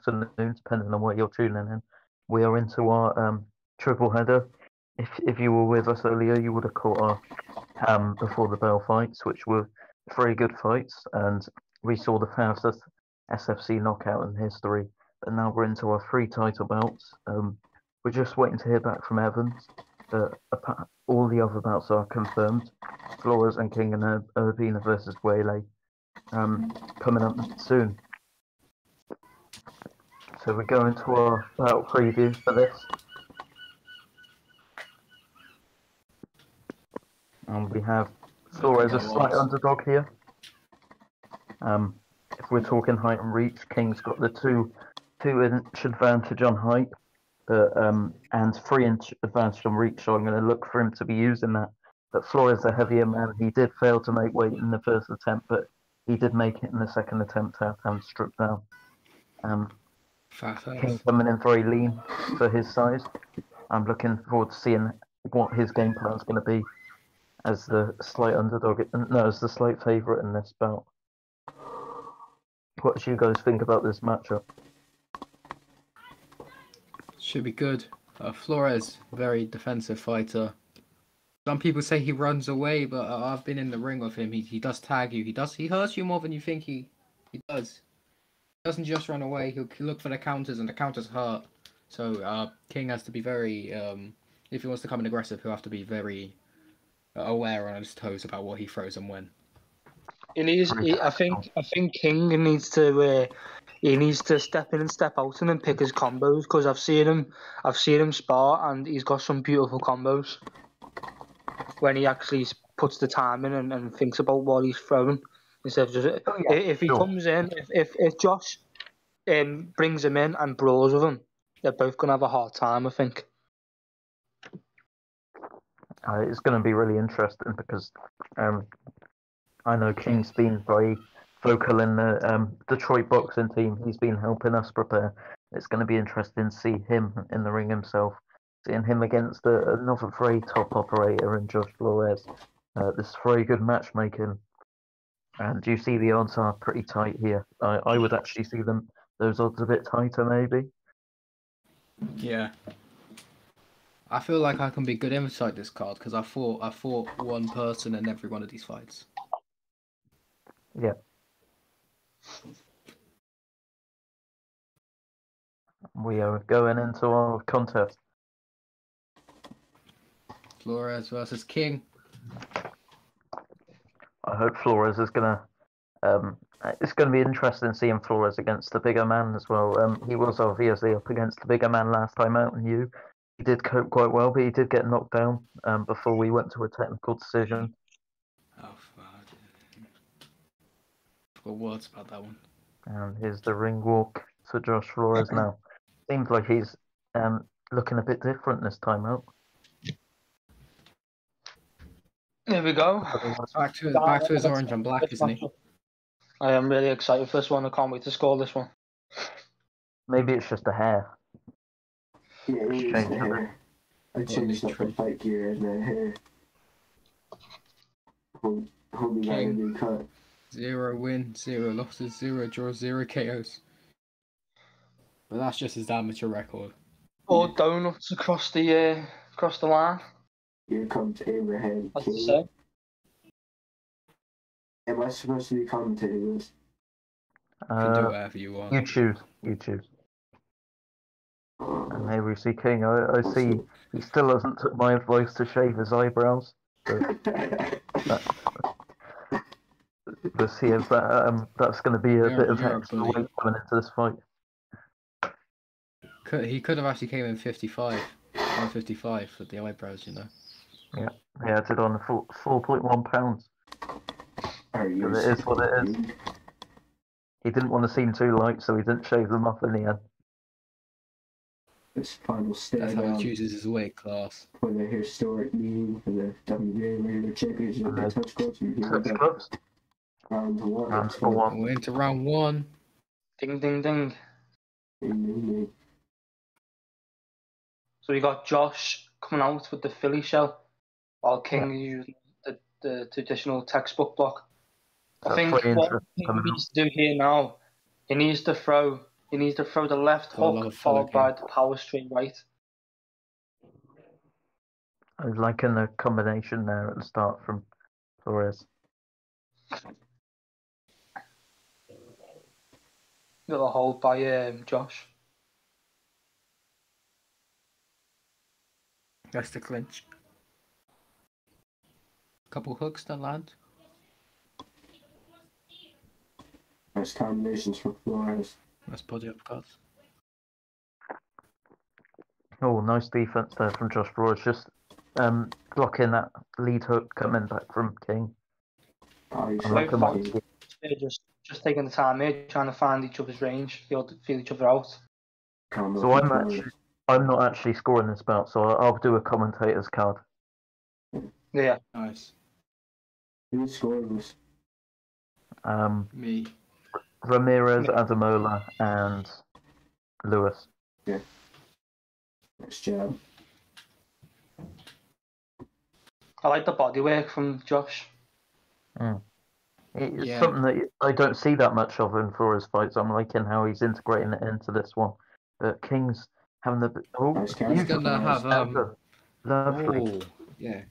afternoon, depending on where you're tuning in. We are into our triple header. If you were with us earlier, you would have caught our before the bell fights, which were very good fights, and we saw the fastest SFC knockout in history. But now we're into our 3 title bouts. We're just waiting to hear back from Evans. All the other bouts are confirmed. Flores and King and Urbina versus WELE coming up soon. So we go into our bout preview for this. And we have Flores a slight underdog here. If we're talking height and reach, King's got the 2-inch advantage on height, and 3-inch advantage on reach. So I'm going to look for him to be using that. But Flores, a heavier man, he did fail to make weight in the first attempt, but he did make it in the second attempt to have stripped down. King coming in very lean for his size. I'm looking forward to seeing what his game plan is going to be as the slight underdog, as the slight favourite in this bout. What do you guys think about this matchup? Should be good. Flores, very defensive fighter. Some people say he runs away, but I've been in the ring with him. He does tag you. He hurts you more than you think he does. He doesn't just run away. He'll look for the counters, and the counters hurt. So King has to be very, if he wants to come in aggressive, he'll have to be very aware on his toes about what he throws and when. I think King needs to step in and step out and then pick his combos, because I've seen him spar and he's got some beautiful combos when he actually puts the time in and thinks about what he's throwing instead of just if he comes in, if Josh brings him in and brawls with him, they're both gonna have a hard time, I think. It's going to be really interesting because I know King's been very vocal in the Detroit boxing team. He's been helping us prepare. It's going to be interesting to see him in the ring himself, seeing him against another very top operator in Josh Flores. This is very good matchmaking, and you see the odds are pretty tight here. I would actually see those odds a bit tighter, maybe. Yeah. I feel like I can be good inside this card because I fought one person in every one of these fights. Yeah. We are going into our contest. Flores versus King. I hope Flores is gonna. It's going to be interesting seeing Flores against the bigger man as well. He was obviously up against the bigger man last time out, and he did cope quite well, but he did get knocked down before we went to a technical decision. Oh, got words about that one. And here's the ring walk to Josh Flores now. Seems like he's looking a bit different this time out. There we go. Back to his orange and black, isn't he? I am really excited for this one. I can't wait to score this one. Maybe it's just a hair. Yeah, it is the hair. I changed up the fight gear and the hair. Hold me a new cut. 0 wins, 0 losses, 0 draws, 0 KOs. But that's just his amateur record. Or donuts across the line. Here comes Abraham. What's to say? Am I supposed to be commentating this? You can do whatever you want. You choose. And here we see King. I see he still hasn't took my advice to shave his eyebrows. We'll see if that's going to be a bit of extra weight coming into this fight. He could have actually came in 55 with the eyebrows, you know. Yeah, I did on 4.1 pounds. It is what it is. He didn't want to seem too light, so he didn't shave them off in the end. This final stand. That's how he chooses his weight class. For the historic meeting for the WBA regular championship and touch gloves. Touch gloves. Round for one. We're into round 1. Ding, ding, ding. Ding, ding, ding. So we got Josh coming out with the Philly shell, while King is using the traditional textbook block. I think what he needs to do here now, he needs to throw He needs to throw the left Got a lot hook of fellow followed by king. the power straight right. I was liking the combination there at the start from Flores. Little hold by Josh. That's the clinch. Couple hooks that land. Nice combinations from Flores. Nice body upcuts. Oh, nice defense there from Josh Flores. Just blocking that lead hook coming back from King. Oh, he's I like him. Both fights, they're just taking the time here, trying to find each other's range, feel each other out. combo So from Flores. I'm not actually scoring this bout, so I'll do a commentator's card. Yeah. Nice. Who's scoring this? Me. Ramirez, Azamola, and Lewis. Nice job. I like the body work from Josh. It's Yeah. something that I don't see that much of in Flores fights. I'm liking how he's integrating it into this one. But King's having the Nice counter. He's gonna have lovely. Oh, yeah.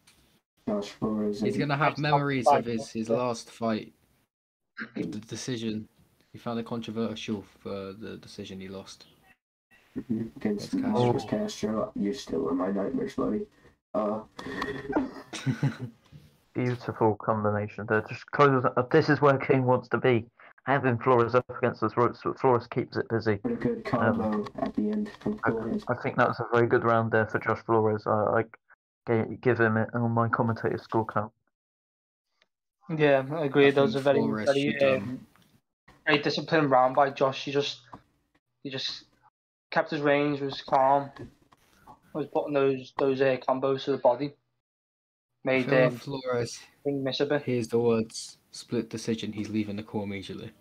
Josh Flores. He's gonna have memories of his last fight. The decision. He found it controversial for the decision he lost. Against That's Marcos Castro. You're still in my nightmares, buddy. Beautiful combination there. Just close. This is where King wants to be. Having Flores up against us, Flores keeps it busy. What a good combo at the end from Flores. I think that was a very good round there for Josh Flores. I give him it on my commentator scorecard. Yeah, I agree. I That was a think very, Flores very, should, very disciplined round by Josh. He just kept his range, was calm, was putting those combos to the body. Made Flores. King miss a bit. Here's the words. Split decision. He's leaving the core immediately.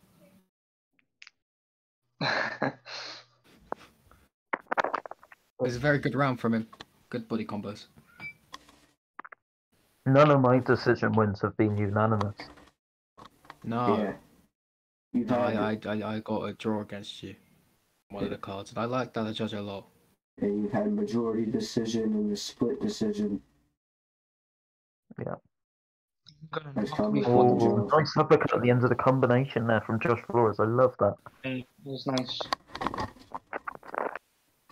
It's a very good round from him. Good body combos. None of my decision wins have been unanimous. No. Yeah. You've had, I got a draw against you. One of the cards. And I like that judge a lot. and you've had majority decision and a split decision. Yeah. Nice combo Oh, from Joe. nice uppercut at the end of the combination there from Josh Flores. I love that. It was nice.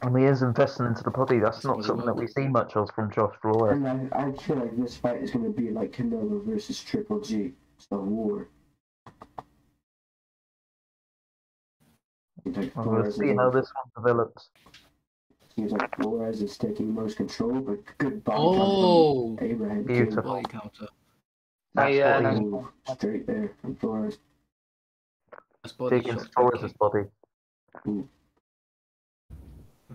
And he is investing into the body. That's not really something well. that we see much of from Josh Flores. And I feel like this fight is going to be like Canelo versus Triple G. It's a war. Seems like We'll Flores see how this one develops. Seems like Flores is taking most control, but good body Oh! count from Abraham. Beautiful. Body counter. That's Yeah, what nice. he Move straight there from Flores. That's body dig into shots from Flores' King. body.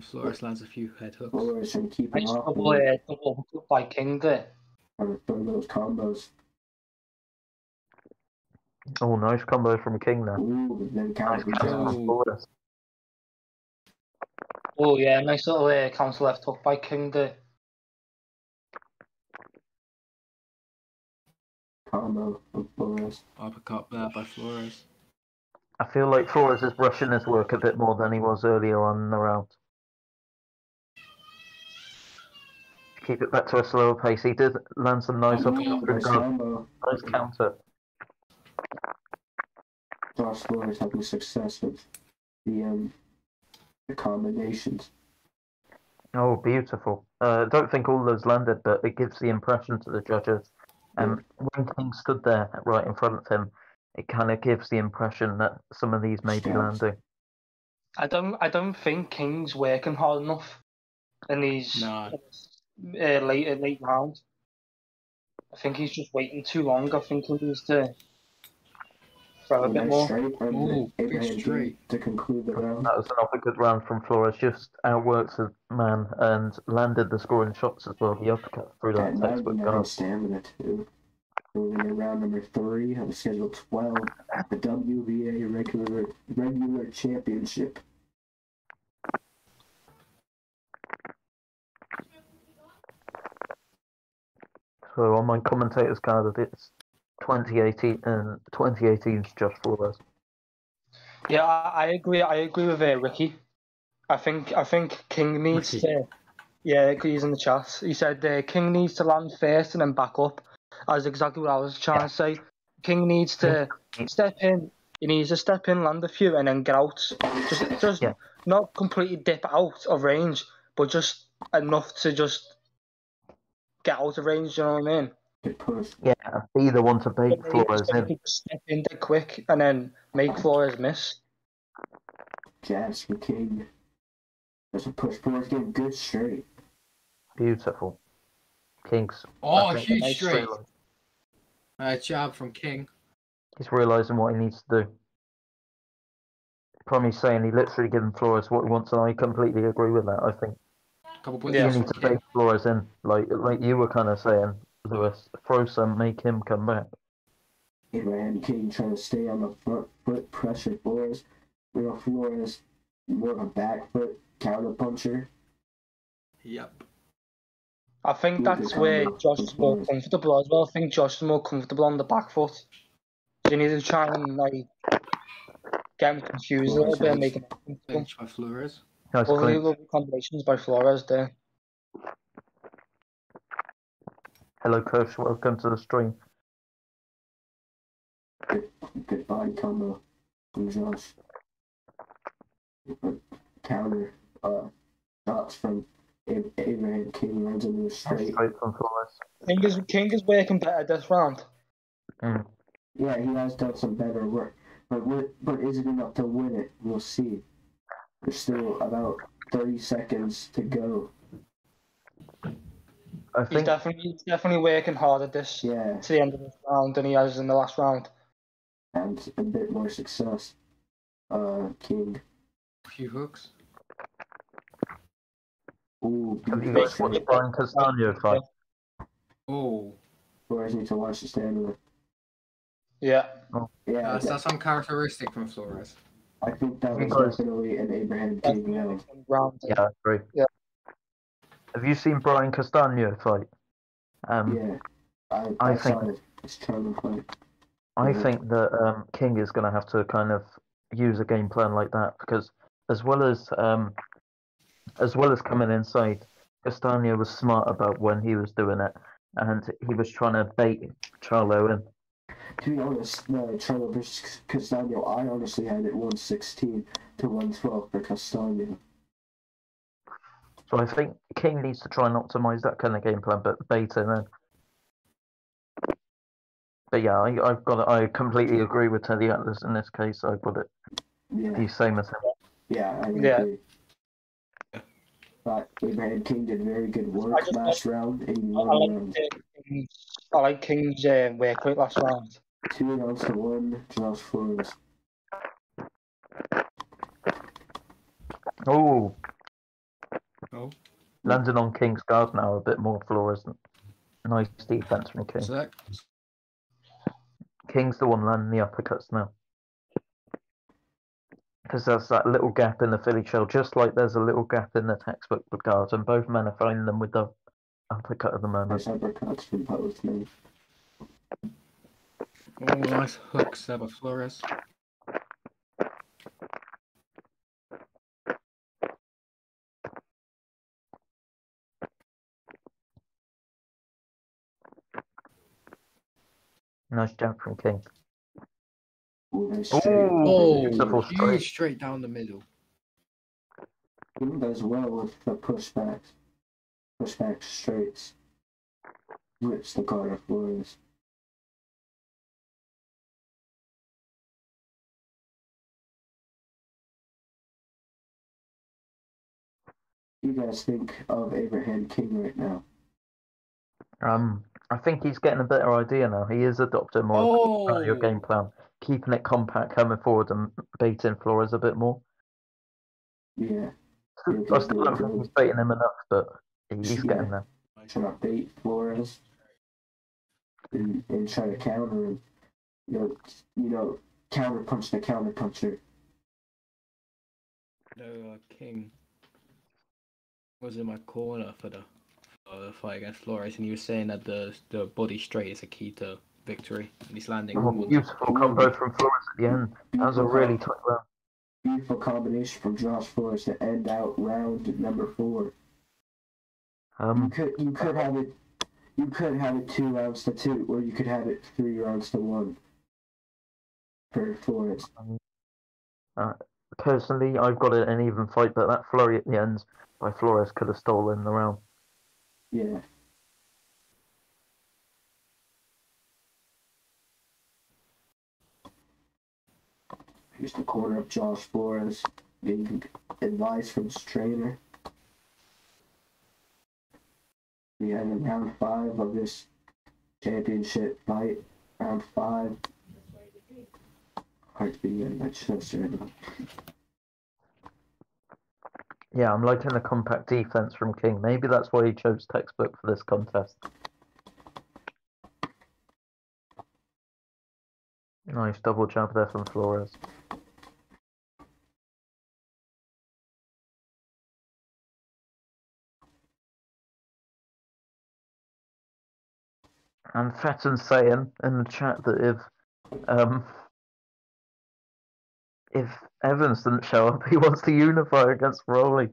Flores lands a few head hooks. Flores trying to keep him Nice off double hook by King there. trying to throw those combos. Oh, nice combo from King there. Ooh, then Nice counter counter Joe. from Flores. Oh yeah, nice little counter left hook by King there. Combo from Flores. Uppercut there by Flores. I feel like Flores is rushing his work a bit more than he was earlier on in the round. Keep it back to a slower pace. He did land some nice uppercuts through Nice guard. combo. Nice counter. Josh Flores having success with the combinations. Oh, beautiful. I don't think all those landed, but it gives the impression to the judges. When King stood there right in front of him, it kind of gives the impression that some of these may be landing. I don't think King's working hard enough in these late rounds. I think he's just waiting too long. I think he needs to throw a bit more. Straight from Ooh, big Abraham straight. to conclude the round. That was another good round from Flores. Just outworks his man and landed the scoring shots as well. The uppercut through that At textbook 99 guard. stamina too. Moving to round number 3 of schedule 12 at the WBA regular championship. So on my commentator's card, it's 2018 and 2018's Josh Flores. Yeah, I agree. I agree with Ricky. I think King needs Ricky. to. Yeah, he's in the chat. He said King needs to land first and then back up. That's exactly what I was trying to say. King needs to step in. He needs to step in, land a few, and then get out. Just Yeah. not completely dip out of range, but just enough to just get out of range. You know what I mean? Good push. Yeah, be the one to bait Flores in. Step in dead quick and then make Flores miss. Jabs for King. There's a push. Flores getting good straight. Beautiful. Kings. Oh, I think huge he's straight. realised- Jab from King. He's realising what he needs to do. Probably saying he literally given Flores what he wants, and I completely agree with that. I think Couple points. Yeah. you from need to King. bait Flores in, like you were kind of saying, Lewis. Throw some, make him come back. Abraham King trying to stay on the front foot, pressure Flores. Flores more of a back foot counter puncher. Yep. I think that's where Josh is more comfortable as well. I think Josh is more comfortable on the back foot. You need to try and get him confused a little bit and make him uncomfortable. Bench by Flores. Nice Lovely, clinch. lovely combinations by Flores there. Hello, Coach. Welcome to the stream. Good body combo from Josh. Counter shots from Abraham King runs into a straight. Straight from Flores. King is working better this round. Mm. Yeah, he has done some better work. But is it enough to win it? We'll see. There's still about 30 seconds to go. I think He's definitely working harder to the end of this round than he has in the last round. And a bit more success. King. A few hooks. Ooh, have you guys watched Brian Castano fight? Oh. Flores need to watch the stamina. Yeah. Yeah, That's uncharacteristic from Flores. I think that You was guys- definitely an Abraham King round. Yeah, I agree. Yeah. Have you seen Brian Castano fight? Yeah, I saw it. It's charming fight. I think that King is going to have to kind of use a game plan like that because as well as coming inside, Castano was smart about when he was doing it, and he was trying to bait Charlo in. To be honest, Charlo versus Castano, I honestly had it 116 to 112 for Castano. So I think King needs to try and optimize that kind of game plan, but bait him in. But yeah, I completely agree with Teddy Atlas in this case. I've got it the same as him. Yeah, I agree. But Abraham King did very good work last round. I like King's work rate last round. 2 rounds to 1, Josh Flores. Oh, Oh. landing on King's guard now a bit more. Flores. Nice defense from King. Sec. King's the one landing the uppercuts now. Because there's that little gap in the Philly shell, just like there's a little gap in the textbook with guards, and both men are finding them with the uppercut at the moment. Nice uppercuts from both men. Oh, nice hooks there by Flores. Nice jab from King. Ooh, nice Ooh. straight. Oh, Beautiful straight. huge straight down the middle. King does well with the pushbacks. Pushback straights. Rips the guard of Flores. What do you guys think of Abraham King right now? I think he's getting a better idea now. He is adopting more of your game plan, keeping it compact, coming forward and baiting Flores a bit more. Yeah. I still don't think he's baiting him enough, but he's getting there. Trying to bait Flores and try to counter him. You know, counter punch the counter puncher. King was in my corner for the fight against Flores, and he was saying that the body straight is a key to victory, and he's landing. Oh, beautiful combo from Flores at the end. That was a really tight round. beautiful combination from Josh Flores to end out round number 4. You could have it 2 rounds to 2, or you could have it 3 rounds to 1 for Flores. Personally, I've got an even fight, but that flurry at the end by Flores could have stolen the round. Yeah. Here's the corner of Josh Flores getting advice from his trainer. We have in round 5 of this championship fight. Round 5. Hard to be in my chest right now. Yeah, I'm liking the compact defense from King. Maybe that's why he chose textbook for this contest. Nice double jab there from Flores. And FATTON's saying in the chat that if Evans didn't show up, he wants to unify against Rowley.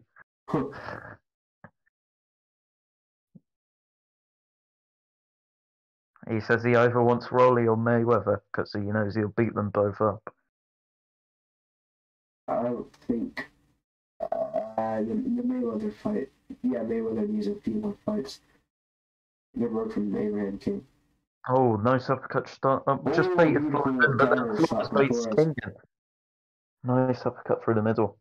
He says he either wants Rowley or Mayweather because he knows he'll beat them both up. I don't think the Mayweather fight. Yeah, Mayweather needs a few more fights. Good work from Abraham King. Oh, nice uppercut start. Just baited Flores, but then Flores baits King. Nice uppercut through the middle.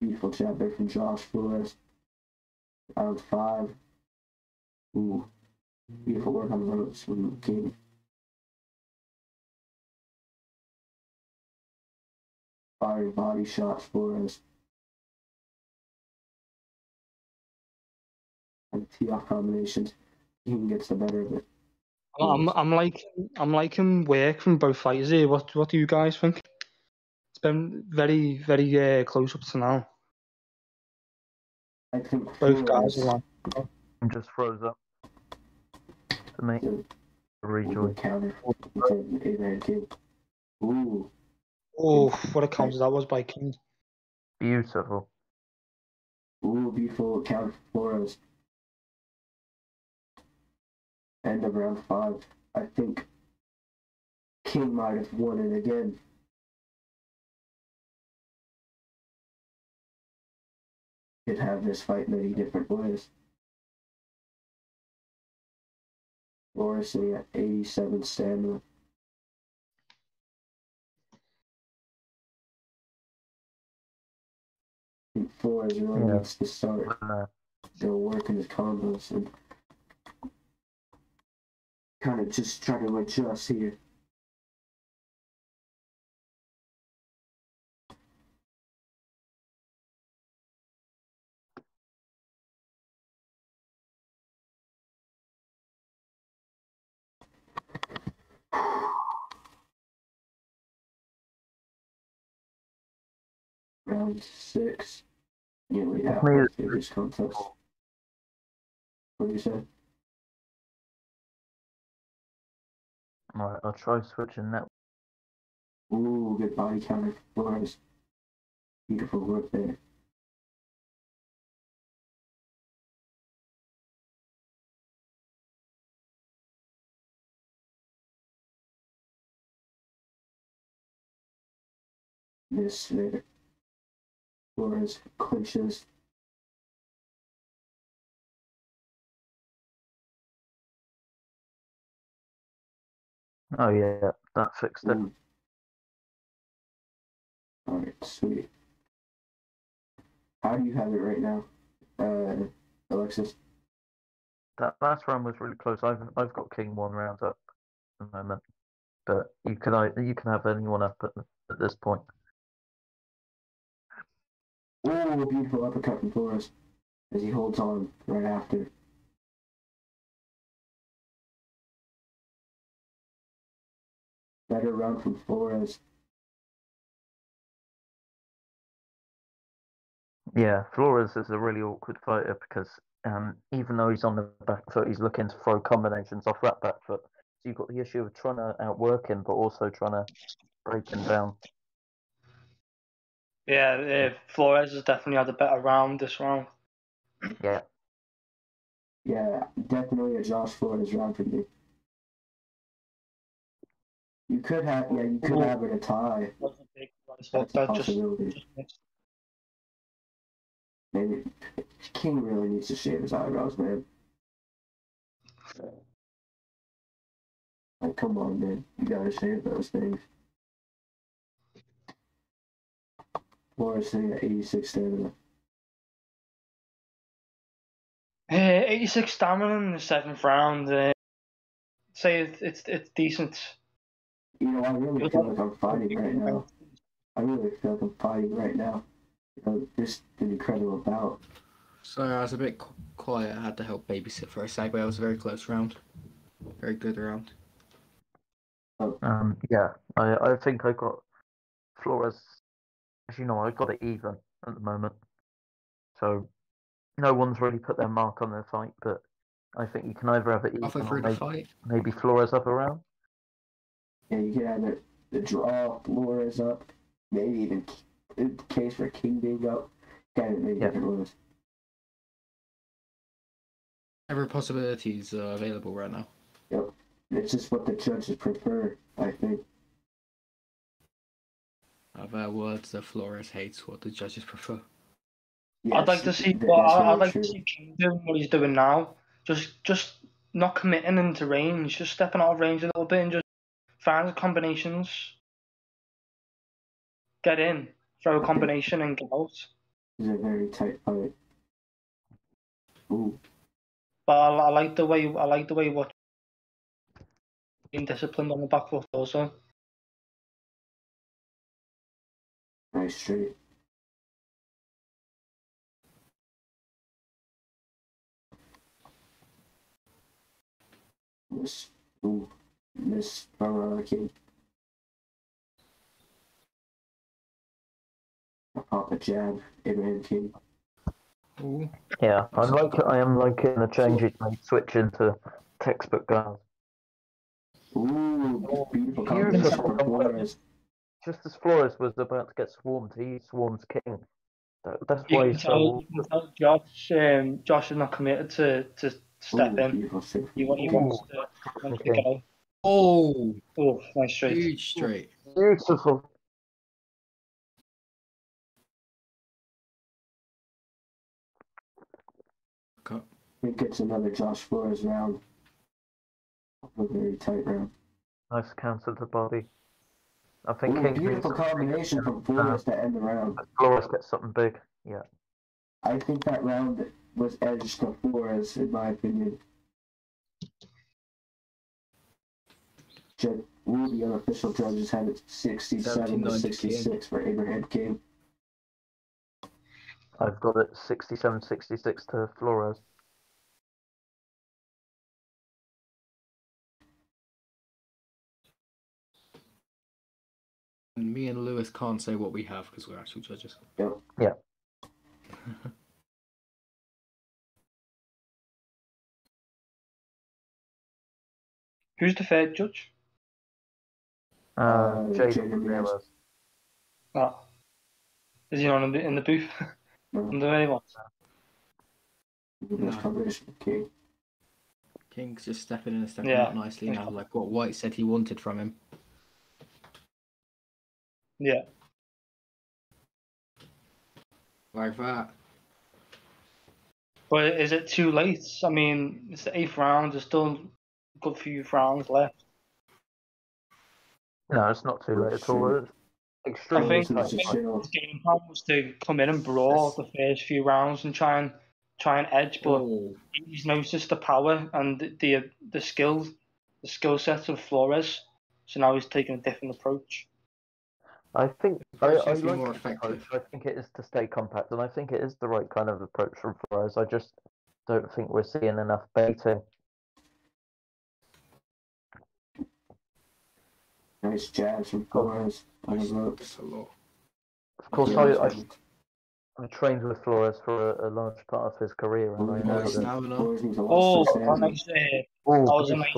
Beautiful jab there from Josh Flores. Round 5. Ooh. Beautiful work on the ropes from King. Firing body shots, Flores. And tee-off combinations. King gets the better of it. I'm liking work from both fighters here. What do you guys think? It's been very, very close up to now. I think Both guys are on. Just froze up to make a rejoin. Counter from Abraham King. Ooh. Oh, what a counter that was by King. Beautiful. Ooh, beautiful counter for Flores. End of round 5. I think King might have won it again. Could have this fight many different ways. Flores sitting at 87 stamina. I think Flores really needs to start working his combos and kind of just try to adjust here. Round 6. Yeah, we have to this contest. What do you say? Alright, I'll try switching that. Ooh, good body counter for Flores. Beautiful work there. Miss there. Flores clinches. Oh yeah, that fixed it. Alright, sweet. How do you have it right now, Alexis? That last round was really close. I've got King 1 round up at the moment, but you can have anyone up at this point. Oh, beautiful uppercut from Flores as he holds on right after. Better round from Flores. Yeah, Flores is a really awkward fighter because even though he's on the back foot, he's looking to throw combinations off that back foot. So you've got the issue of trying to outwork him, but also trying to breaking down. Yeah, Flores has definitely had a better round this round. Yeah. Yeah, definitely a Josh Flores round for me. You could have it a tie. That's a possibility. Maybe King really needs to shave his eyebrows, man. Like, come on, man. You gotta shave those things. Flores sitting at 86 stamina. 86 stamina in the 7th round. Say it's decent. You know, I really feel like I'm fighting right now. You know, just an incredible bout. Sorry, I was a bit quiet. I had to help babysit for a sec, but it was a very close round. Very good round. Yeah, I think I got Flores. As you know, I got it even at the moment. So no one's really put their mark on their fight, but I think you can either have it Halfway even through or the fight. maybe Flores up around. Yeah, you can have the draw, Flores up, maybe even in the case for King being up. Kind of maybe different ones. Every possibility is available right now. Yep. It's just what the judges prefer, I think. Other words that Flores hates what the judges prefer. Yes, I'd like to see King doing what he's doing now. Just not committing into range, just stepping out of range a little bit and just find the combinations. Get in, throw a combination and get out. It's a very tight fight. Ooh. But I like the way what being disciplined on the back foot also. Nice straight. Miss King. Pop a jab, Abraham King. Ooh. Yeah, I am liking the changes made switch into textbook guards. Ooh, beautiful combination from Flores. Just as Flores was about to get swarmed, he swarms King. That's You why can he's so. tell Josh is not committed to step in. He wants to go. Oh, Nice straight. huge straight. Beautiful. I think it's another Josh Flores round. A very tight round. Nice counter to body. I think King beautiful combination from Flores to end the round. Flores gets something big. Yeah. I think that round was edged to Flores, in my opinion. The unofficial judges had it 67 to 66 for Abraham King. I've got it 67-66 to Flores. And me and Lewis can't say what we have because we're actual judges. Yep. Yeah. Who's the third judge? Jaden Ramirez. Oh. Is he on in the booth? No. On the anyone? King. King's just stepping in and stepping out nicely now, like what White said he wanted from him. Yeah. Like that. But is it too late? I mean, it's the 8th round. There's still a good few rounds left. No, it's not too late at all. It's extremely tight. I think his game plan was to come in and brawl the first few rounds and try and edge, but he's noticed the power and the skill sets of Flores, so now he's taking a different approach. I think I like more effective. I think it is to stay compact, and I think it is the right kind of approach from Flores. I just don't think we're seeing enough baiting. Nice jabs from Flores on the ropes. Of course, I trained with Flores for a large part of his career, and I know that. Nice! That was a nice.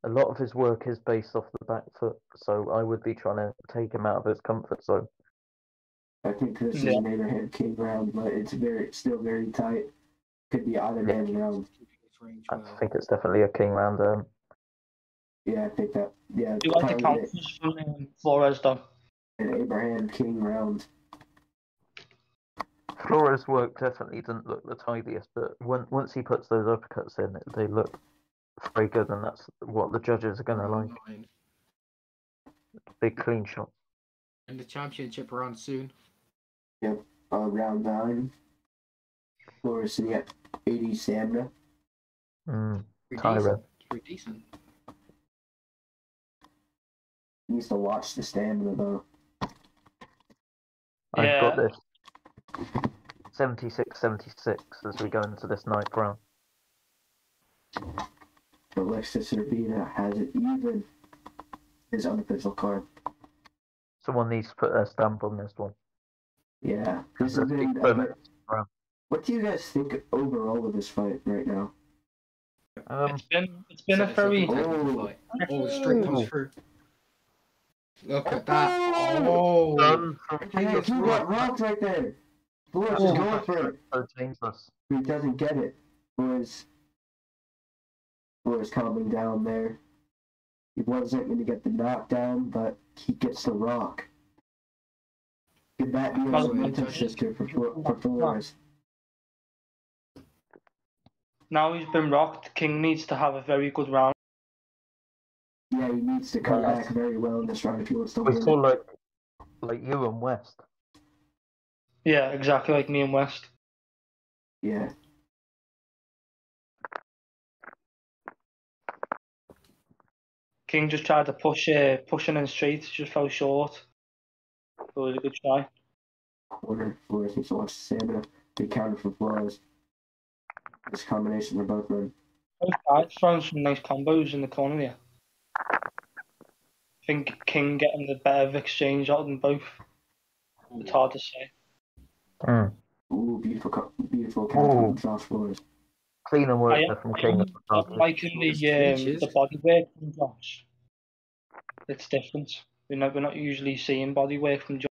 a lot of his work is based off the back foot, so I would be trying to take him out of his comfort zone. I think this is an Abraham King round, but it's still very tight. Could be either man round. I think it's definitely a king round. Yeah, I think that. Yeah, Do you like the counters from Flores though? An Abraham King round. Flores' work definitely didn't look the tidiest, but once he puts those uppercuts in, they look very good, and that's what the judges are going to like. Big clean shot. And the championship round soon. Yep, round 9. Flores sitting at 80 stamina. Tyra. Pretty decent. Needs to watch the stamina though. I've got this 76-76 as we go into this 9th round. Alexis URBINA has it even. His unofficial card. Someone needs to put their stamp on this one. Yeah, this has been. What do you guys think overall of this fight right now? It's been a very fight. Oh, the straight comes through. Look at that! Oh, he got rocked right there. Flores is going for it. So dangerous. He doesn't get it. Flores calming down there. He wasn't going to get the knockdown, but he gets the rock. Could that be a momentum shifter for Flores? Now he's been rocked. King needs to have a very good round. Yeah, he needs to come back very well in this round if he wants to win. We saw like you and West. Yeah, exactly like me and West. Yeah. King just tried to pushing in straight, just fell short. It was a good try. Flores needs to watch stamina. Big counter for Flores. This combination for both men. Both guys throwing some nice combos in the corner there. I think King getting the better exchange out than both. It's hard to say. Ooh, beautiful counter from Josh Flores. Cleaner work from King. I'm liking the body work from Josh. It's different. We're not usually seeing body work from Josh.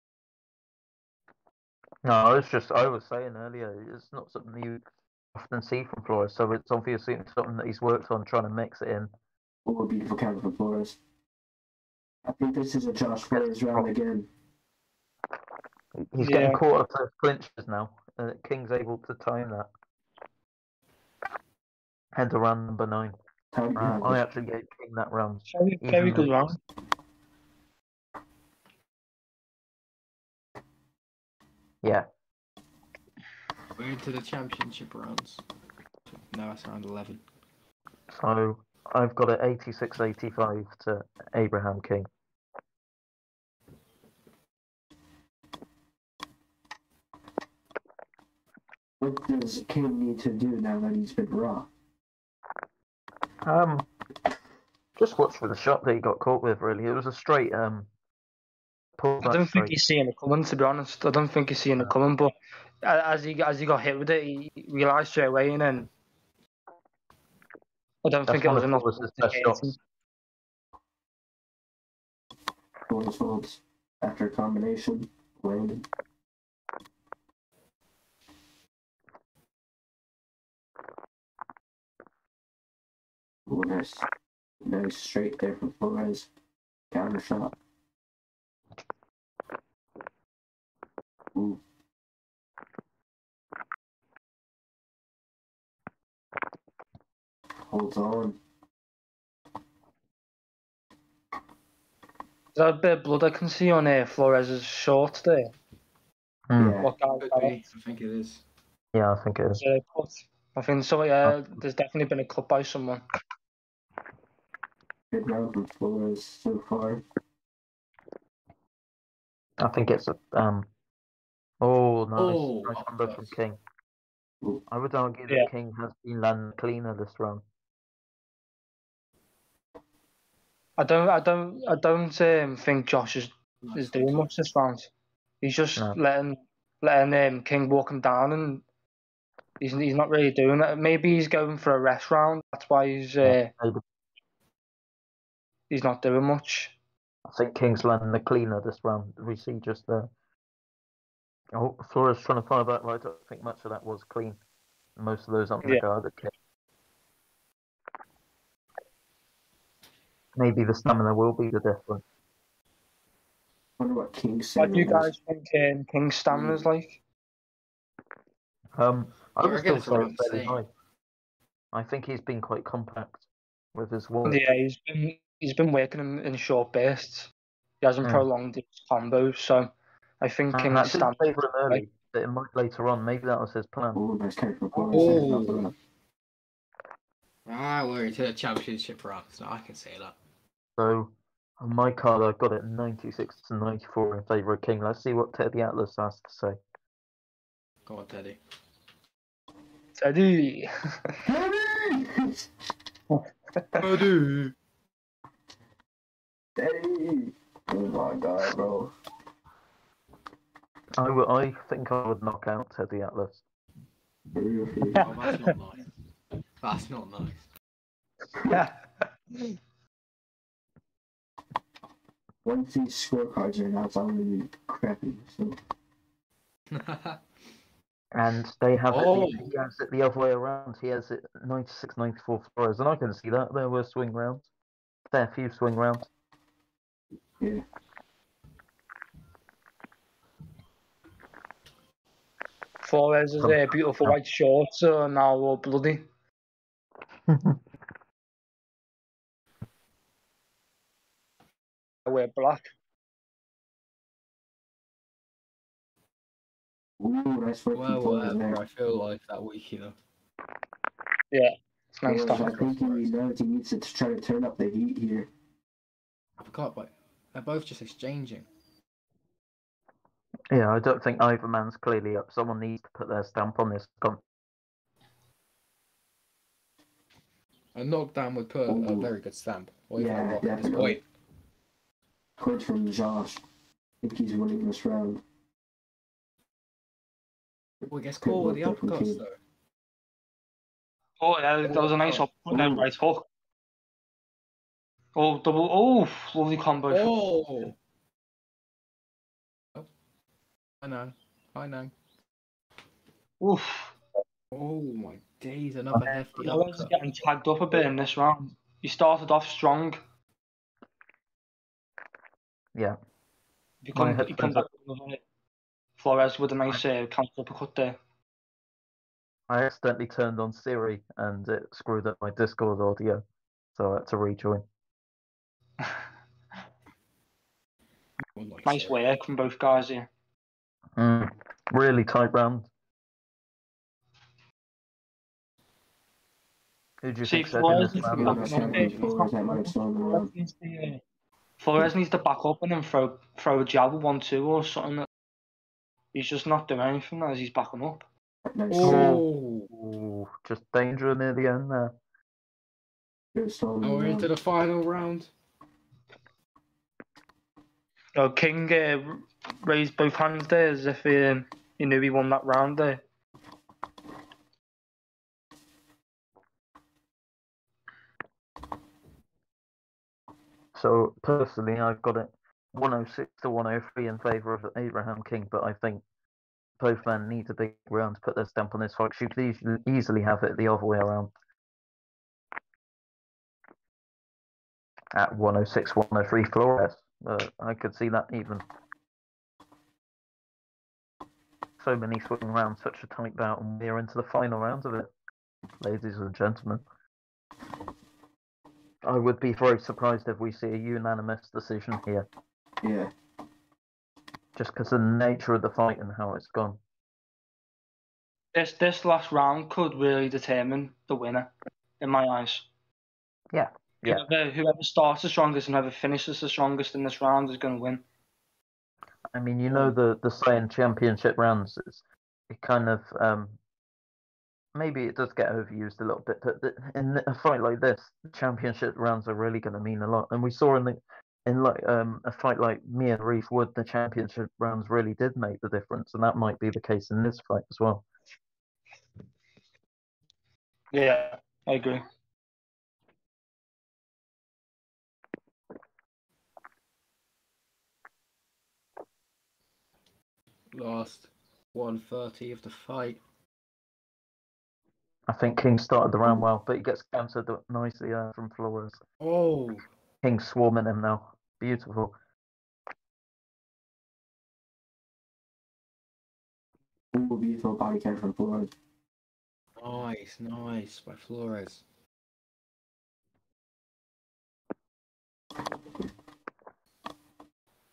No, I was saying earlier, it's not something you often see from Flores, so it's obviously something that he's worked on trying to mix it in. Ooh, a beautiful counter from Flores. I think this is a Josh Flores round again. He's getting caught up to clinches now. King's able to time that. Head to round number 9. I actually gave King that round. Very good round. Yeah. We're into the championship rounds. Now it's round 11. So I've got it 86-85 to Abraham King. What does King need to do now that he's been raw? Just watch for the shot that he got caught with. Really, it was a straight pull. I don't think he's seeing it coming. To be honest, I don't think he's seeing it coming. But as he got hit with it, he realised straight away, and then I don't think it was enough. Flores holds after combination landing. Ooh, nice straight there from Flores. Counter shot. Ooh. Holds on. Is that a bit of blood I can see on Flores' shorts there? Yeah. What guy? I think it is. Yeah, I think it is. I think so. Yeah, there's definitely been a cut by someone. Good round from Flores so far. I think it's a nice combo from King. Ooh. I would argue that King has been landing cleaner this round. I don't think Josh is doing much this round. He's just letting King walk him down, and he's not really doing that. Maybe he's going for a rest round. That's why he's he's not doing much. I think King's landing the cleaner this round. We see just there. Oh, Flores trying to fire back, but I don't think much of that was clean. Most of those on the guard that King. Maybe the stamina will be the difference. I wonder what King's What do you stamina guys think King's stamina's like? I would reckon still it's say around it's the fairly same. high. I think he's been quite compact with his work. Yeah, he's been working in short bursts. He hasn't prolonged his combos, so I think I King's didn't stamina. favour him early, but it might later on. Maybe that was his plan. Oh, nice character Oh. We're into the championship rounds now. I can say that. So on my card, I've got it 96 to 94 in favour of King. Let's see what Teddy Atlas has to say. Go on, Teddy. Teddy. Teddy. Teddy. Oh my god, bro. I think I would knock out Teddy Atlas. Oh, that's not nice. That's not nice. Once these scorecards are out, I'm gonna be crappy. So. And they have Oh. he has it the other way around. He has it 96, 94 Flores, and I can see that there were swing rounds, fair few swing rounds. Yeah. Flores is beautiful white shorts, so now all bloody. I wear black. Ooh, nice work from Flores there. I feel like that week, you know. Yeah, it's nice Flores, stuff. I think he knows he needs to try to turn up the heat here. I forgot, but they're both just exchanging. Yeah, I don't think either man's clearly up. Someone needs to put their stamp on this. A knockdown would put a very good stamp. Or even a rock at this definitely. point. Coach from Josh. I think he's winning this round. We gets caught with the uppercuts, though. Oh, yeah, that was a nice uppercut then, right hook. Oh, double. Oh, lovely combo. Oh! I know. Oof. Oh my days, another hefty Flores is uppercut. getting tagged up a bit in this round. He started off strong. Yeah. He come back with Flores with a nice counter uppercut there. I accidentally turned on Siri and it screwed up my Discord audio, so I had to rejoin. Nice work from both guys here. Really tight round. Who do you think said in this round? Flores needs to back up and then throw a jab 1-2 or something. He's just not doing anything as he's backing up. Oh, just danger near the end there. We're into the final round. Oh, King raised both hands there as if he knew he won that round there. So personally, I've got it 106 to 103 in favour of Abraham King, but I think both men need a big round to put their stamp on this fight. You could easily have it the other way around. At 106, 103 Flores. I could see that even. So many swing rounds, such a tight bout, and we're into the final rounds of it, ladies and gentlemen. I would be very surprised if we see a unanimous decision here. Yeah. Just because of the nature of the fight and how it's gone. This last round could really determine the winner, in my eyes. Yeah. Whoever starts the strongest and whoever finishes the strongest in this round is going to win. I mean, you know the saying championship rounds, it kind of maybe it does get overused a little bit, but in a fight like this, the championship rounds are really going to mean a lot. And we saw in a fight like me and Reef Wood, the championship rounds really did make the difference, and that might be the case in this fight as well. Yeah, I agree. last 1:30 of the fight. I think King started the round well, but he gets countered nicely from Flores. Oh, King's swarming him now. Beautiful. Ooh, beautiful body count from Flores. nice by Flores.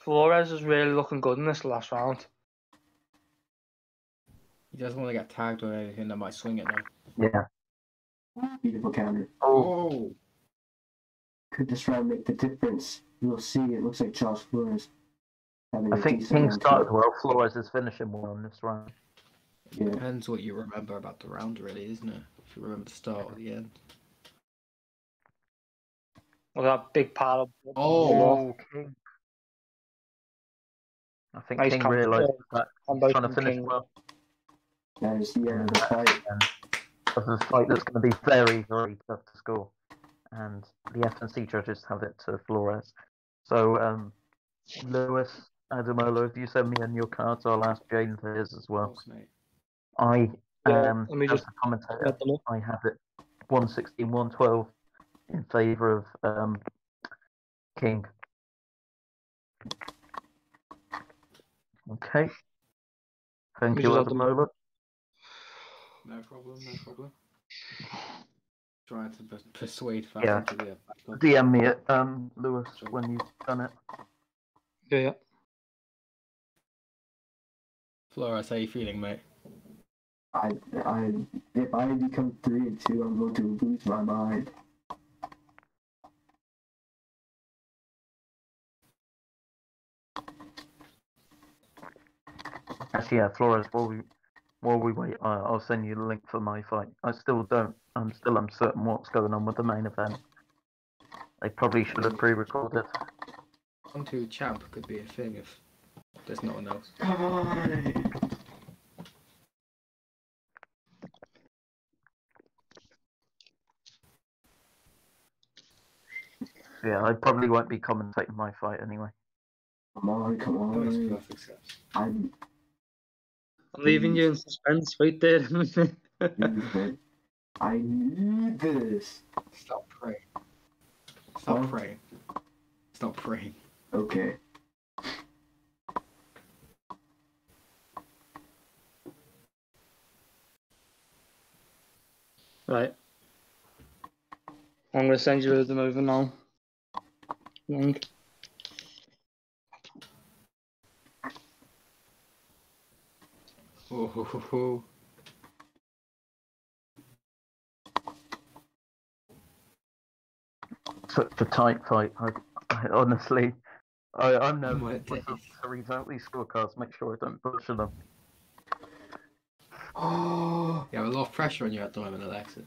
Flores is really looking good in this last round. He doesn't want to get tagged or anything that might swing it now. Yeah. Beautiful counter. Oh, Could this round make the difference? We'll see. It looks like Charles Flores having I a think decent King round started too. well. Flores is finishing well in this round. Yeah. depends what you remember about the round, really, isn't it? If you remember the start or the end. Look at that big pile of blood. Oh, King. I think Nice King combo- realised that he's combo trying to from finish King. well. That is the end of the fight. And this is a fight that's going to be very, very tough to score. And the F&C judges have it to Flores. So, Lewis, Adamola, if you send me in your cards, I'll ask Jane for his as of well. course, mate. I Let me as just a commentator, get them up. I have it 116, 112 in favour of King. Okay. Thank We you, just have them- Adamola. No problem. Trying to persuade Yeah. Fatton to be a backup. DM me it, Lewis, when you've done it. Yeah. Flores, how you feeling, mate? If I become 3-2, I'm going to lose my mind. Actually, yeah, Flores, while we wait, I'll send you the link for my fight. I'm still uncertain what's going on with the main event. They probably should have pre-recorded. 1-2 champ could be a thing if there's no one else. Come on! Yeah, I probably won't be commentating my fight anyway. Come on! That makes perfect sense. I'm leaving you in suspense right there. I need this. Stop praying. Huh? Stop praying. Okay. Right. I'm going to send you them over now. Young. Oh. Such a tight fight. I honestly, I'm nervous My myself to read out these scorecards. Make sure I don't butcher them. Oh, You have a lot of pressure on you at the moment, Alexis.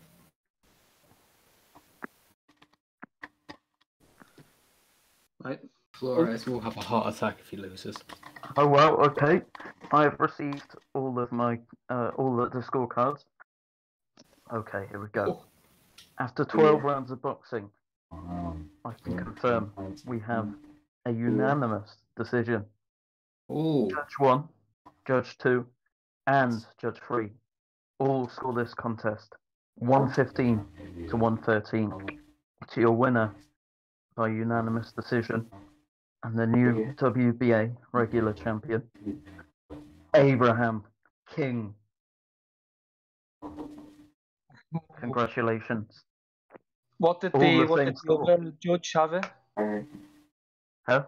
Right. Flores will have a heart attack if he loses. Oh well, okay. I've received all of my all of the scorecards. Okay, here we go. After 12 rounds of boxing, I can confirm we have a unanimous decision. Oh, Judge 1, Judge 2, and Judge 3 all score this contest 115 to 113 to your winner by unanimous decision and the new WBA regular champion, Abraham King. Congratulations. What did All the the same score. other judge have it? Huh?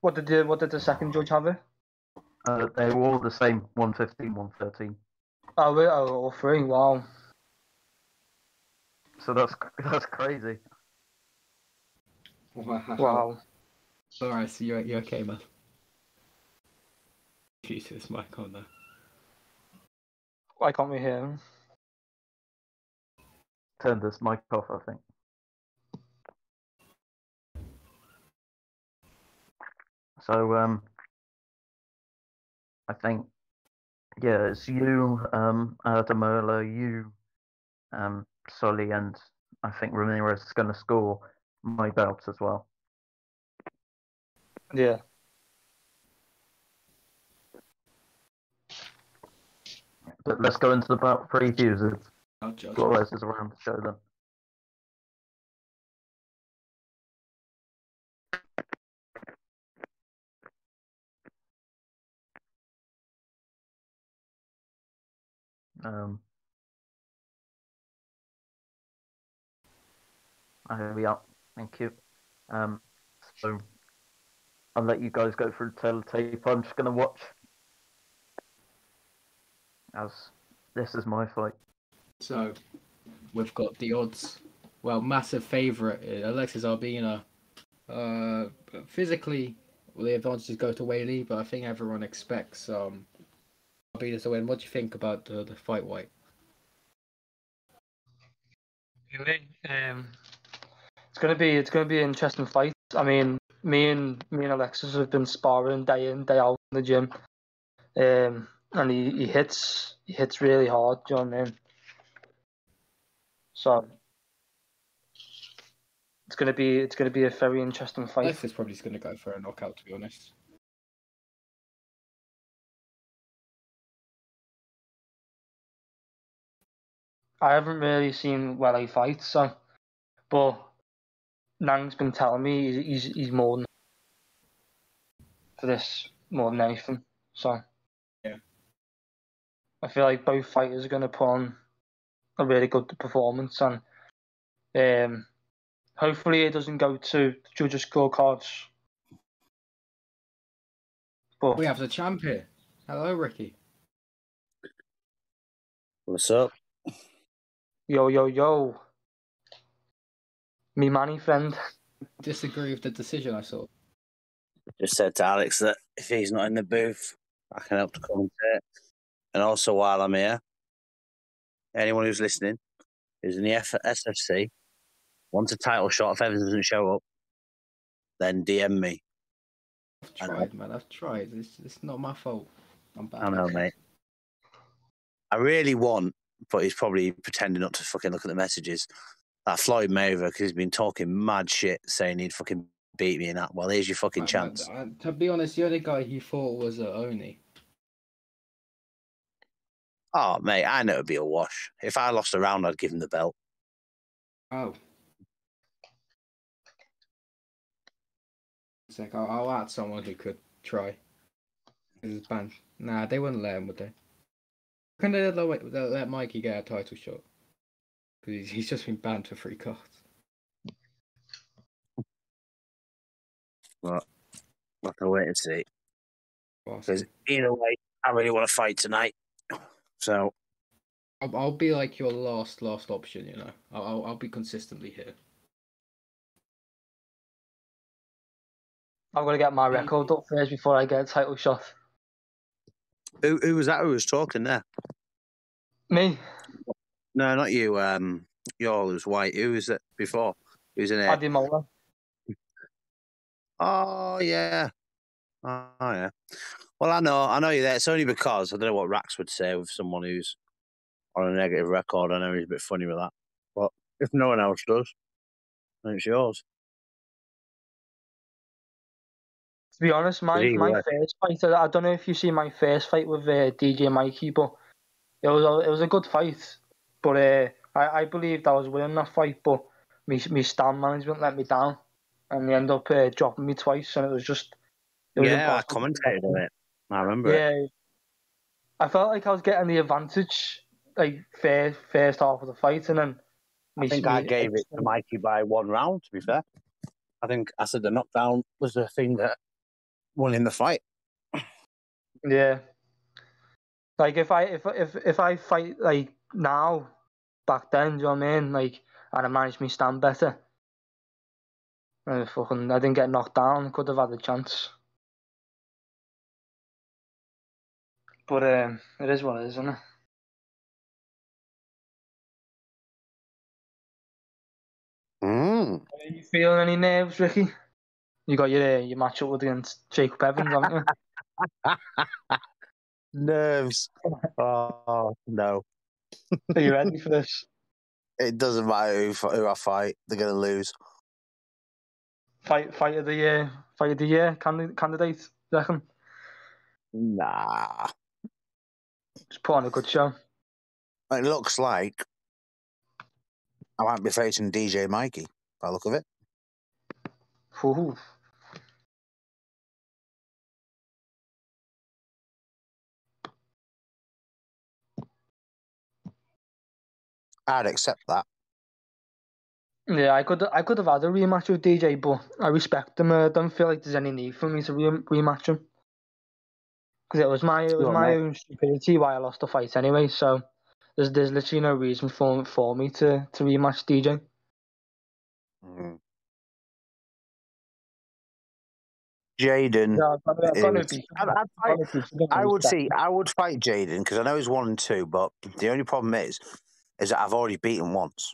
What did the second judge have it? They were all the same 115, 113. Oh, all three. Wow. So that's crazy. Wow. Alright, so you're okay, man. Jesus, mic on there. Why can't we hear him? Turn this mic off, I think. So I think it's you, Adamola, you, Solly, and I think Ramirez is going to score my belt as well. Yeah. But let's go into the bout previews. I'll judge. Flores is around the show then. Here we are. Thank you. So I'll let you guys go through the teletape. I'm just gonna watch as this is my fight. So we've got the odds. Well, massive favourite, Alexis Urbina. Physically, well, the advantages go to WELE, but I think everyone expects Urbina to win. What do you think about the fight, White? Really? It's gonna be an interesting fight. I mean, me and Alexis have been sparring day in, day out in the gym. And he hits really hard, do you know what I mean? So it's gonna be a very interesting fight. Alexis probably is gonna go for a knockout, to be honest. I haven't really seen WELE fight, so but Nang's been telling me he's more than for this more than anything. So yeah, I feel like both fighters are gonna put on a really good performance, and hopefully it doesn't go to judges' scorecards. But we have the champ here. Hello, Ricky. What's up? Yo, me money friend. Disagree with the decision I saw. Just said to Alex that if he's not in the booth, I can help to commentate. And also, while I'm here, anyone who's listening who's in the SFC wants a title shot. If Evans doesn't show up, then DM me. I've tried, man. I've tried. It's not my fault. I'm bad. I know, mate. I really want, but he's probably pretending not to fucking look at the messages. That Floyd Mayweather, because he's been talking mad shit, saying he'd fucking beat me and that. Well, here's your fucking chance. To be honest, the only guy he fought was Oni. Oh, mate, I know it'd be a wash. If I lost a round, I'd give him the belt. Oh. It's like, I'll add someone who could try. It's banned. Nah, they wouldn't let him, would they? Can they let Mikey get a title shot? Because he's just been banned for 3 cards. Well, we'll have to wait and see. Awesome. Because either way, I really want to fight tonight. So I'll be like your last option, you know. I'll be consistently here. I'm gonna get my record up first before I get a title shot. who was that who was talking there? Me? No, not you. Y'all was white. Who was it before? Who was in there? Paddy Mola. Oh yeah. Oh yeah. Well, I know you're there. It's only because I don't know what Rax would say with someone who's on a negative record. I know he's a bit funny with that. But if no one else does, then it's yours. To be honest, my first fight, I don't know if you see my first fight with DJ Mikey, but it was a good fight. But I believed I was winning that fight, but my stand management let me down, and they ended up dropping me twice, and it was just... I commentated on it. I remember it. Yeah, I felt like I was getting the advantage, like first half of the fight, and then I think I gave it to Mikey by 1 round. To be fair, I think I said the knockdown was the thing that won in the fight. Yeah, like if I fight like now, back then, do you know what I mean? Like, and I managed me stand better. I didn't get knocked down. Could have had a chance. But it is what it is, isn't it? Are you feeling any nerves, Ricky? You got your matchup against Jacob Evans, haven't you? Nerves. Oh no. Are you ready for this? It doesn't matter who I fight; they're gonna lose. Fight of the year candidate, you reckon? Nah. Just put on a good show. It looks like I might be facing DJ Mikey by the look of it. Ooh. I'd accept that. Yeah, I could have had a rematch with DJ, but I respect him. I don't feel like there's any need for me to rematch him because it was my own stupidity why I lost the fight anyway. So there's literally no reason for me to rematch DJ. Mm. Jaden I would fight Jaden because I know he's 1-2, but the only problem is that I've already beaten once.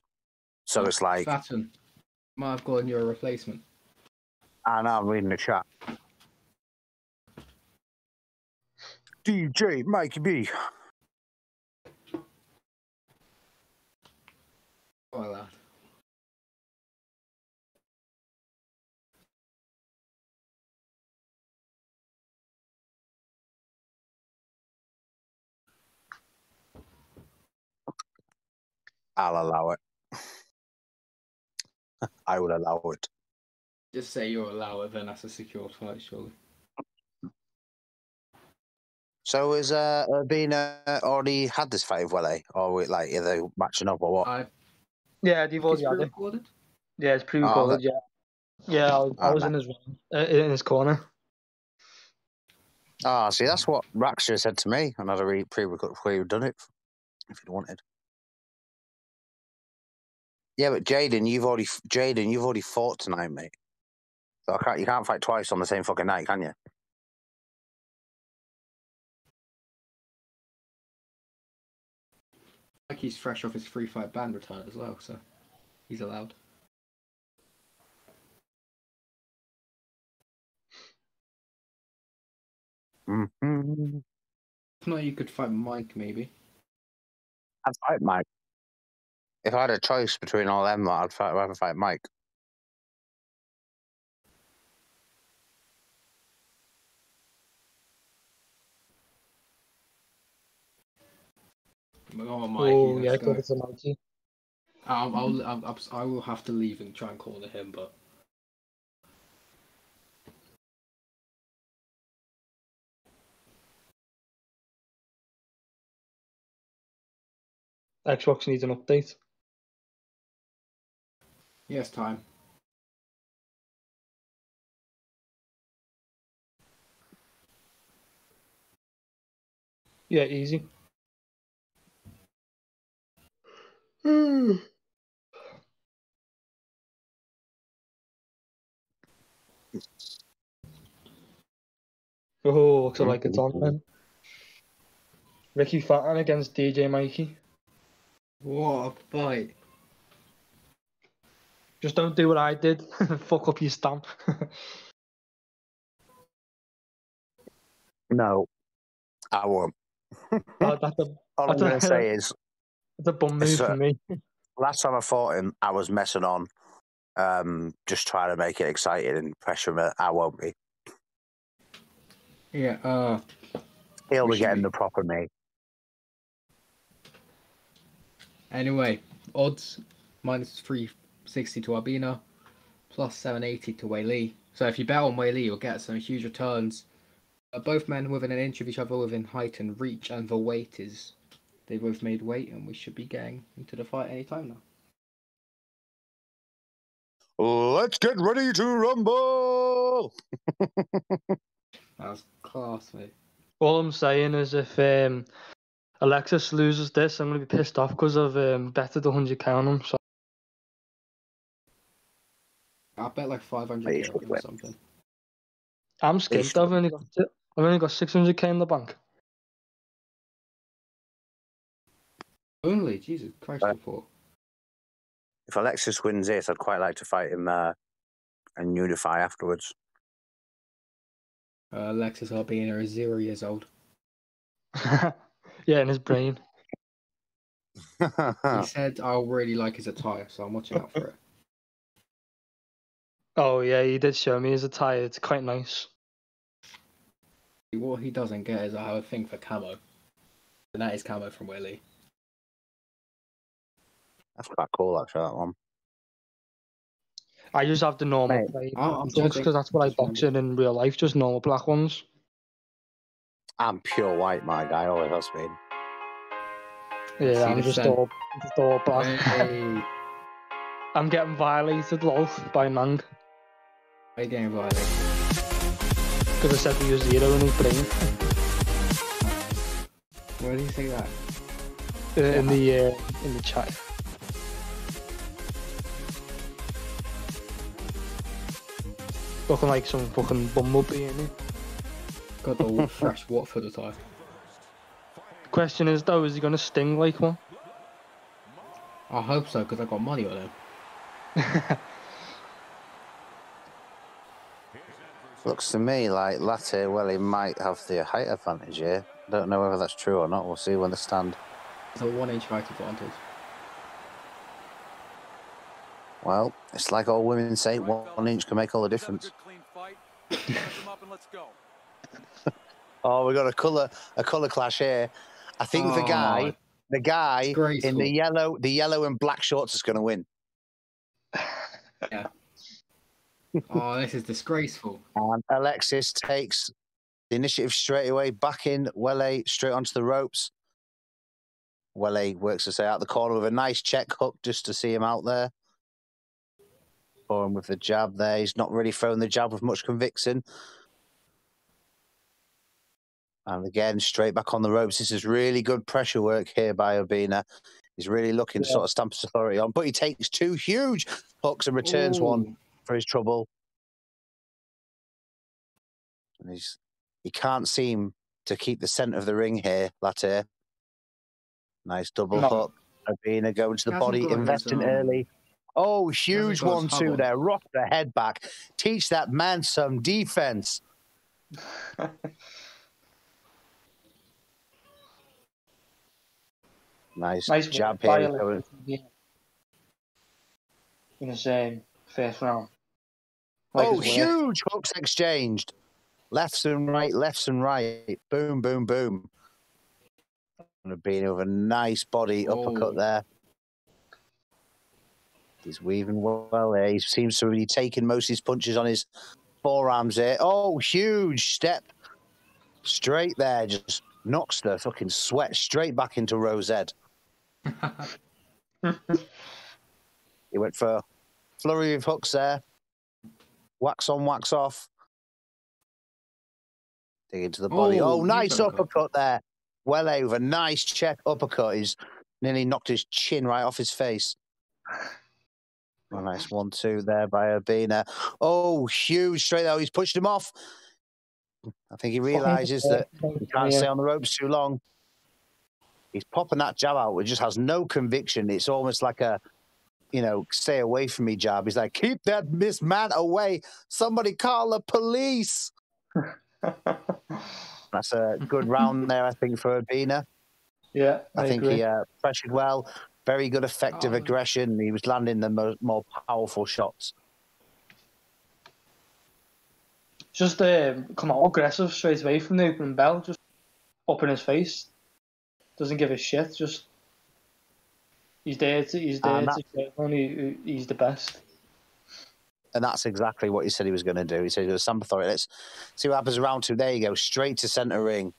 So it's like FATTON might have gotten you a replacement. And I'm reading the chat. DJ Mikey B. Oh, lad. I'll allow it. I would allow it. Just say you'll allow it, then that's a secure fight, surely. So is URBINA already had this fight with WELE, or like are they matching up or what? Yeah, they've already had it. Pre-recorded? Yeah, it's pre-recorded. Yeah, I was in his corner. See, that's what Raxter said to me, and I'd already pre-recorded before you'd done it, if you'd wanted. Yeah, but Jaden, you've already fought tonight, mate. So you can't fight twice on the same fucking night, can you? Like he's fresh off his free fight ban return as well, so he's allowed. Mm-hmm. If not, you could fight Mike, maybe. I'd fight Mike. If I had a choice between all them, I'd rather fight Mike. Oh, Mikey, oh yeah, let's go. it's a Mikey. I will have to leave and try and corner him, but Xbox needs an update. yes, time. Yeah, easy. Oh, looks like it's on then. Ricky FATTON against DJ Mikey. What a fight. Just don't do what I did. Fuck up your stamp. No, I won't. All I'm going to say is... It's a bum move for me. Last time I fought him, I was messing on. Just trying to make it exciting and pressure him. I won't be. Yeah, He'll be getting the proper me. Anyway, odds -360 to URBINA, +780 to WELE. So if you bet on WELE, you'll get some huge returns. Both men within an inch of each other within height and reach, and the weight is... They both made weight, and we should be getting into the fight anytime now. Let's get ready to rumble! That was class, mate. All I'm saying is if Alexis loses this, I'm going to be pissed off because I've betted 100k on him. So I bet like 500k or something. I'm skint. I've only got 600k in the bank. Only? Jesus Christ, before. If Alexis wins this, I'd quite like to fight him and unify afterwards. Alexis URBINA is 0 years old. Yeah, in his brain. He said, "I'll really like his attire, so I'm watching out for it." Oh yeah, he did show me his attire. It's quite nice. What he doesn't get is I have a thing for camo. And that is camo from WELE. That's quite cool, actually, that one. I just have the normal Mate, plain I'm ones judging. because that's what I Just box in real life, just normal black ones. I'm pure white, my guy, always has been. Yeah, See I'm the just scent. all black. Hey, I'm getting violated, lol, by Nang. are you getting violated? Because I said he was 0 in his brain. Where do you say that? In the chat. Looking like some fucking bumblebee in it. Got the fresh Watford attire. Question is though, is he gonna sting like one? I hope so, because I got money on him. Looks to me like LAYTR, well, he might have the height advantage here. Don't know whether that's true or not. We'll see when they stand. It's a 1-inch height advantage. Well, it's like all women say, 1 inch can make all the difference. Oh, we got a colour clash here. I think the guy in the yellow and black shorts is going to win. Yeah. Oh, this is disgraceful. And Alexis takes the initiative straight away, back in WELE straight onto the ropes. WELE works to say out the corner with a nice check hook just to see him out there. For him with the jab there. He's not really throwing the jab with much conviction. And again, straight back on the ropes. This is really good pressure work here by URBINA. He's really looking to sort of stamp his authority on, but he takes 2 huge hooks and returns one for his trouble. And he can't seem to keep the centre of the ring here, LAYTR. Nice double hook. URBINA going to the body, investing early. Oh, huge 1-2 there. Rock the head back. Teach that man some defense. Nice jab here. In the same first round. Huge hooks exchanged. Lefts and right. Boom, boom, boom. URBINA with a nice body uppercut there. He's weaving well there. He seems to be taking most of his punches on his forearms there. Oh, huge step. Straight there. Just knocks the fucking sweat straight back into Rose's head. He went for a flurry of hooks there. Wax on, wax off. Dig into the body. Oh, nice uppercut there. WELE with a nice check uppercut. He's nearly knocked his chin right off his face. A nice 1-2 there by URBINA. Oh, huge straight there. He's pushed him off. I think he realises that he can't stay on the ropes too long. He's popping that jab out, which just has no conviction. It's almost like a, stay away from me jab. He's like, keep that man away. Somebody call the police. That's a good round there, I think, for URBINA. Yeah, I think he pressured well. Very good, effective aggression. He was landing the more powerful shots. Just come out aggressive straight away from the opening bell, just up in his face. Doesn't give a shit. Just he's there to he's the best. And that's exactly what he said he was going to do. He said he was stamp authority. Let's see what happens round 2. There you go, straight to centre ring.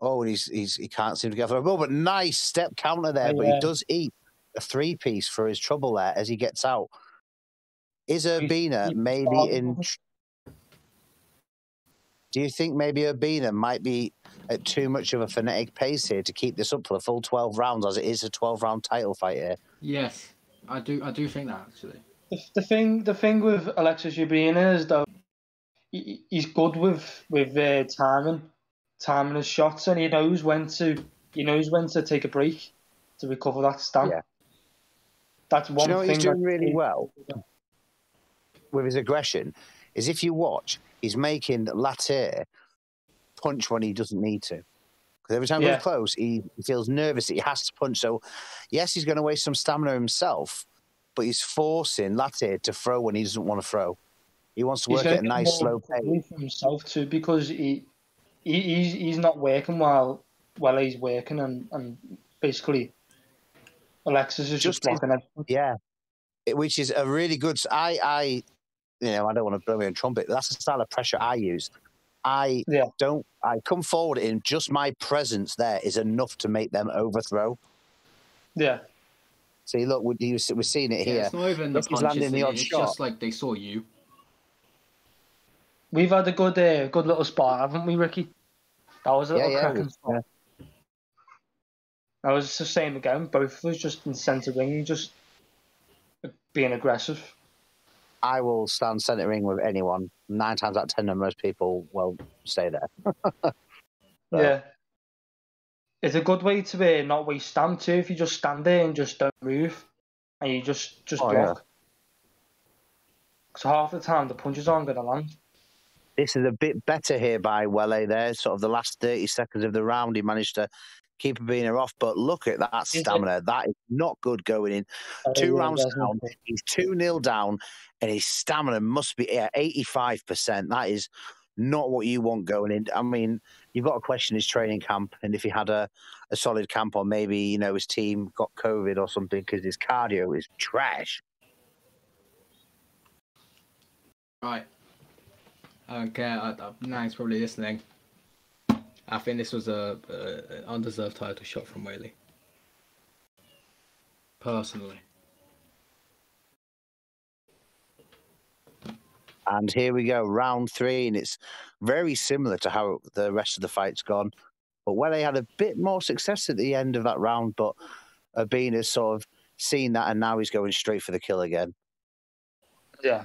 Oh, and he can't seem to get off the ball, but nice step counter there. But he does eat a 3-piece for his trouble there as he gets out. Is URBINA maybe in? Do you think maybe URBINA might be at too much of a frenetic pace here to keep this up for the full 12 rounds, as it is a 12-round title fight here? Yes, I do think that actually. The thing with Alexis URBINA is though he's good with timing his shots, and he knows when to take a break to recover that stamp. Yeah. That's one thing. He's doing really well with his aggression. Is if you watch, he's making LAYTR punch when he doesn't need to. Because every time he goes close, he feels nervous that he has to punch. So, yes, he's going to waste some stamina himself, but he's forcing LAYTR to throw when he doesn't want to throw. He wants to work at a nice slow pace. For himself too, because he's not working while Wele's working and basically Alexis is just blocking everything. Yeah, which is a really good. I don't want to blow my own trumpet, but that's the style of pressure I use. I come forward and just my presence there is enough to make them overthrow. Yeah. See, look, we're seeing it here. It's not even the punches, it's just like they saw you. We've had a good little spot, haven't we, Ricky? That was a little cracking spot. Yeah. That was the same again. Both of us just in centre ring, just being aggressive. I will stand centre ring with anyone. 9 times out of 10, most people won't stay there. So. Yeah. It's a good way to not waste stand too. If you just stand there and just don't move, and you just block. Because half the time the punches aren't going to land. This is a bit better here by Wele there. Sort of the last 30 seconds of the round, he managed to keep Urbina off. But look at that stamina. That is not good going in. 2 rounds down. He's 2-0 down, and his stamina must be 85%. That is not what you want going in. I mean, you've got to question his training camp, and if he had a solid camp, or maybe his team got COVID or something, because his cardio is trash. Right. I don't care. Now he's probably listening. I think this was an undeserved title shot from Wele. Personally. And here we go, round 3, and it's very similar to how the rest of the fight's gone. But Wele had a bit more success at the end of that round, but Urbina's sort of seen that, and now he's going straight for the kill again. Yeah.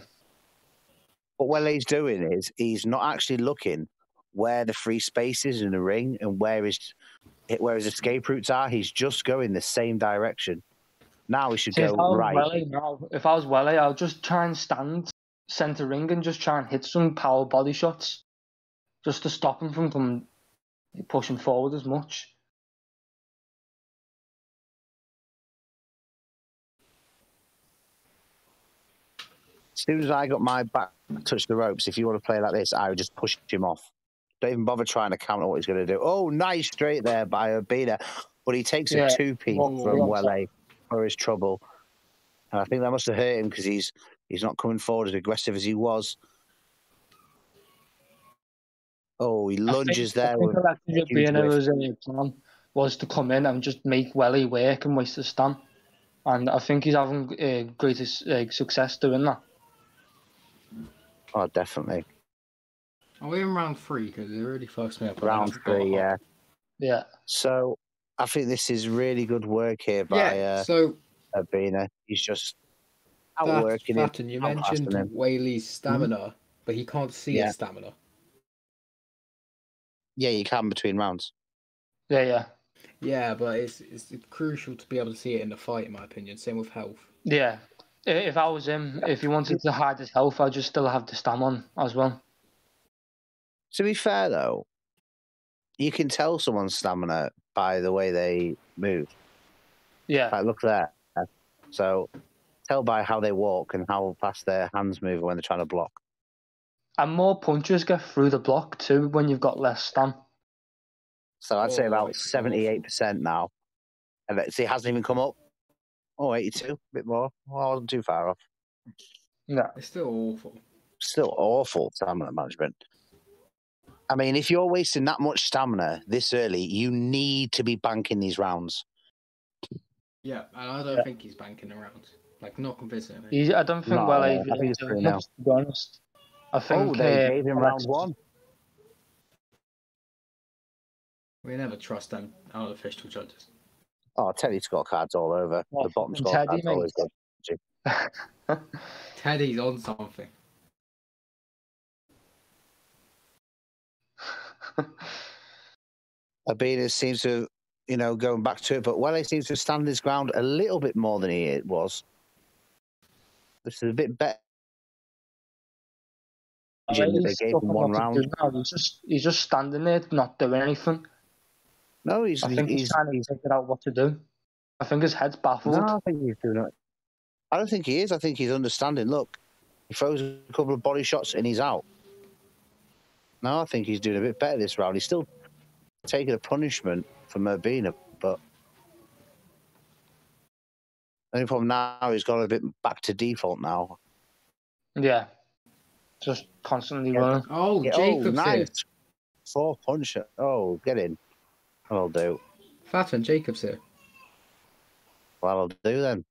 What Wele's doing is he's not actually looking where the free space is in the ring and where his escape routes are. He's just going the same direction. Now he should go right. If I was Wele, I'll just try and stand centre ring and just try and hit some power body shots just to stop him from pushing forward as much. As soon as I got my back touch the ropes, if you want to play like this, I would just push him off. Don't even bother trying to counter what he's going to do. Oh, nice straight there by Urbina. But he takes a 2-piece from Wele for his trouble. And I think that must have hurt him because he's not coming forward as aggressive as he was. Oh, he lunges there. I think Urbina's plan was to come in and just make Wele work and waste his stand. And I think he's having greatest success doing that. Oh, definitely. Are we in round 3? Because it really fucks me up. Round 3, yeah. Yeah. So I think this is really good work here by Urbina. He's just outworking him. FATTON, you mentioned Wele's stamina, but he can't see his stamina. Yeah, you can between rounds. Yeah. Yeah, but it's crucial to be able to see it in the fight, in my opinion. Same with health. Yeah. If I was him, if he wanted to hide his health, I'd just still have the stam on as well. To be fair, though, you can tell someone's stamina by the way they move. Yeah. Like, look there. So, tell by how they walk and how fast their hands move when they're trying to block. And more punches get through the block, too, when you've got less stam. So, I'd say about 78% now. And see, it hasn't even come up. Oh, 82, a bit more. Well, I wasn't too far off. No. It's still awful. Still awful stamina management. I mean, if you're wasting that much stamina this early, you need to be banking these rounds. Yeah, and I don't think he's banking the rounds. Like, not convincing. I don't think I think it's 3-0. To be honest. I think they gave him round 1. We never trust them unofficial judges. Oh, Teddy scorecards all over. Yeah, the bottom scorecards always good. Teddy's on something. Urbina seems to, going back to it, but Wele seems to stand his ground a little bit more than he was. This is a bit better. They gave him 1 round. He's just standing there, not doing anything. No, I think he's trying to figure out what to do. I think his head's baffled. No, I think he's doing it. I don't think he is. I think he's understanding. Look, he throws a couple of body shots and he's out. No, I think he's doing a bit better this round. He's still taking a punishment from URBINA, but the only problem now he's gone a bit back to default now. Yeah. Just constantly running. Oh, Yeah, Jacob's nice. here. 4 puncher. Oh, get in. I'll do. FATTON, Jacob's here. Well, I'll do then.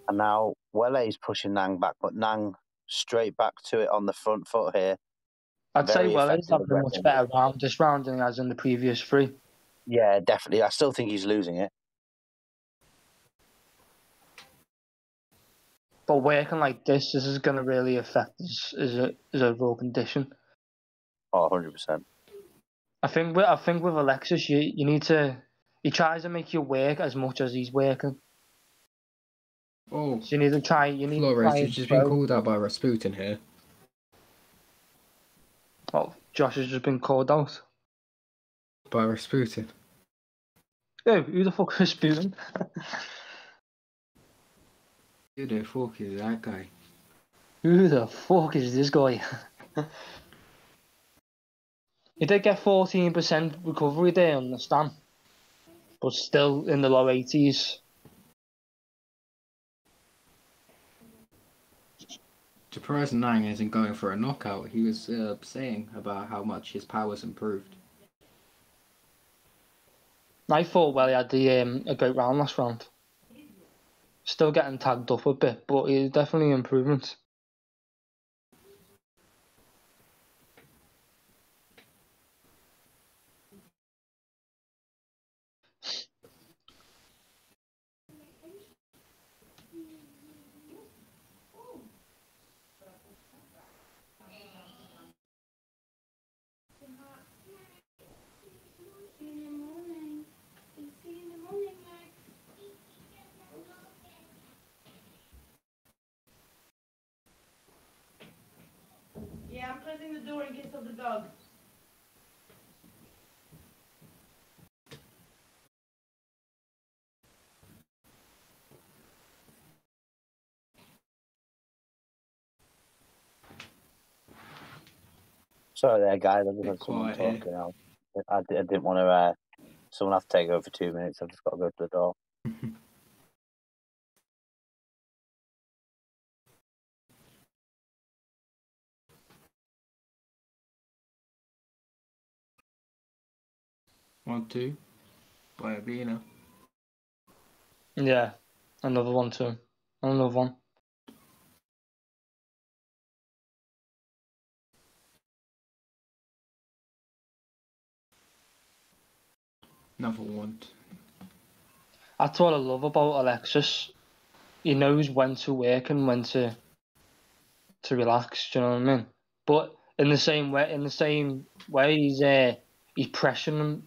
And now WELE's pushing Nang back, but Nang straight back to it on the front foot here. I'd say Very WELE's effective having a much better round this round than he has in the previous 3. Yeah, definitely. I still think he's losing it. But working like this is going to really affect his overall condition. Oh, 100%. I think with Alexis, you need to. He tries to make you work as much as he's working. Oh, So you need to try. You need Flores, to try you've and just been throw. called out by Rasputin here. Oh, Josh has just been called out. By Rasputin. Oh, who the fuck is Rasputin? Who the fuck is that guy? Who the fuck is this guy? He did get 14% recovery there on the stand, but still in the low 80s. Surprised Nang isn't going for a knockout. He was saying about how much his power's improved. I thought he had a great round last round. Still getting tagged up a bit, but he's definitely an improvement. Yeah, I'm closing the door in case of the dog. Sorry there, guys. I just had Bit someone quiet here. talking out. I didn't want to... someone have to take over for 2 minutes. I've just got to go to the door. One, two. By URBINA. Yeah, another one too. Another one. Another one. That's what I love about Alexis. He knows when to work and when to relax. Do you know what I mean? But in the same way, he's pressuring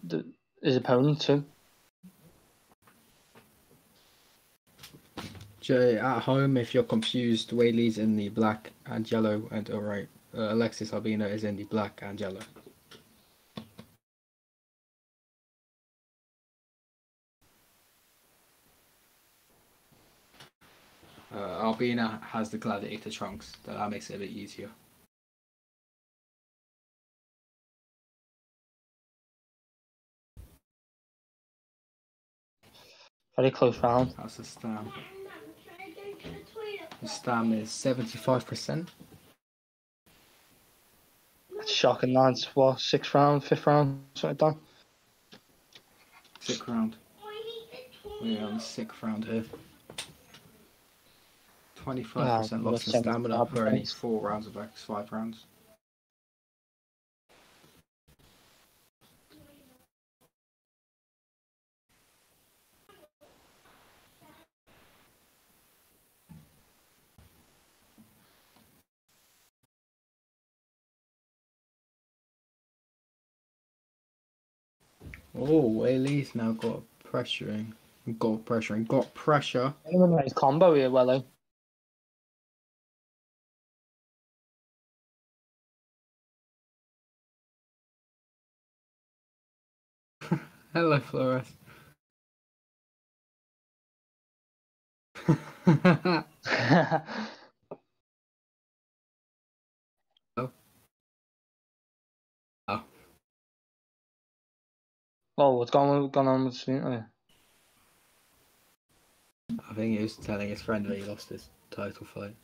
his opponent too. At home, if you're confused, WELE's in the black and yellow, and alright, Alexis URBINA is in the black and yellow. URBINA has the gladiator trunks, that makes it a bit easier. Very close round. How's the stam? The stam is 75%. That's shocking. That's what, 6th round, 5th round, something like that. 6th round. We're on the 6th round here. 25% loss in stamina per any 4 rounds of X, 5 rounds. Oh, WELE's now got pressuring. Got pressure. Nice combo here, WELE. Hello, Flores. Oh. Oh. Oh, what's going on with Sweden? I think he was telling his friend that he lost his title fight.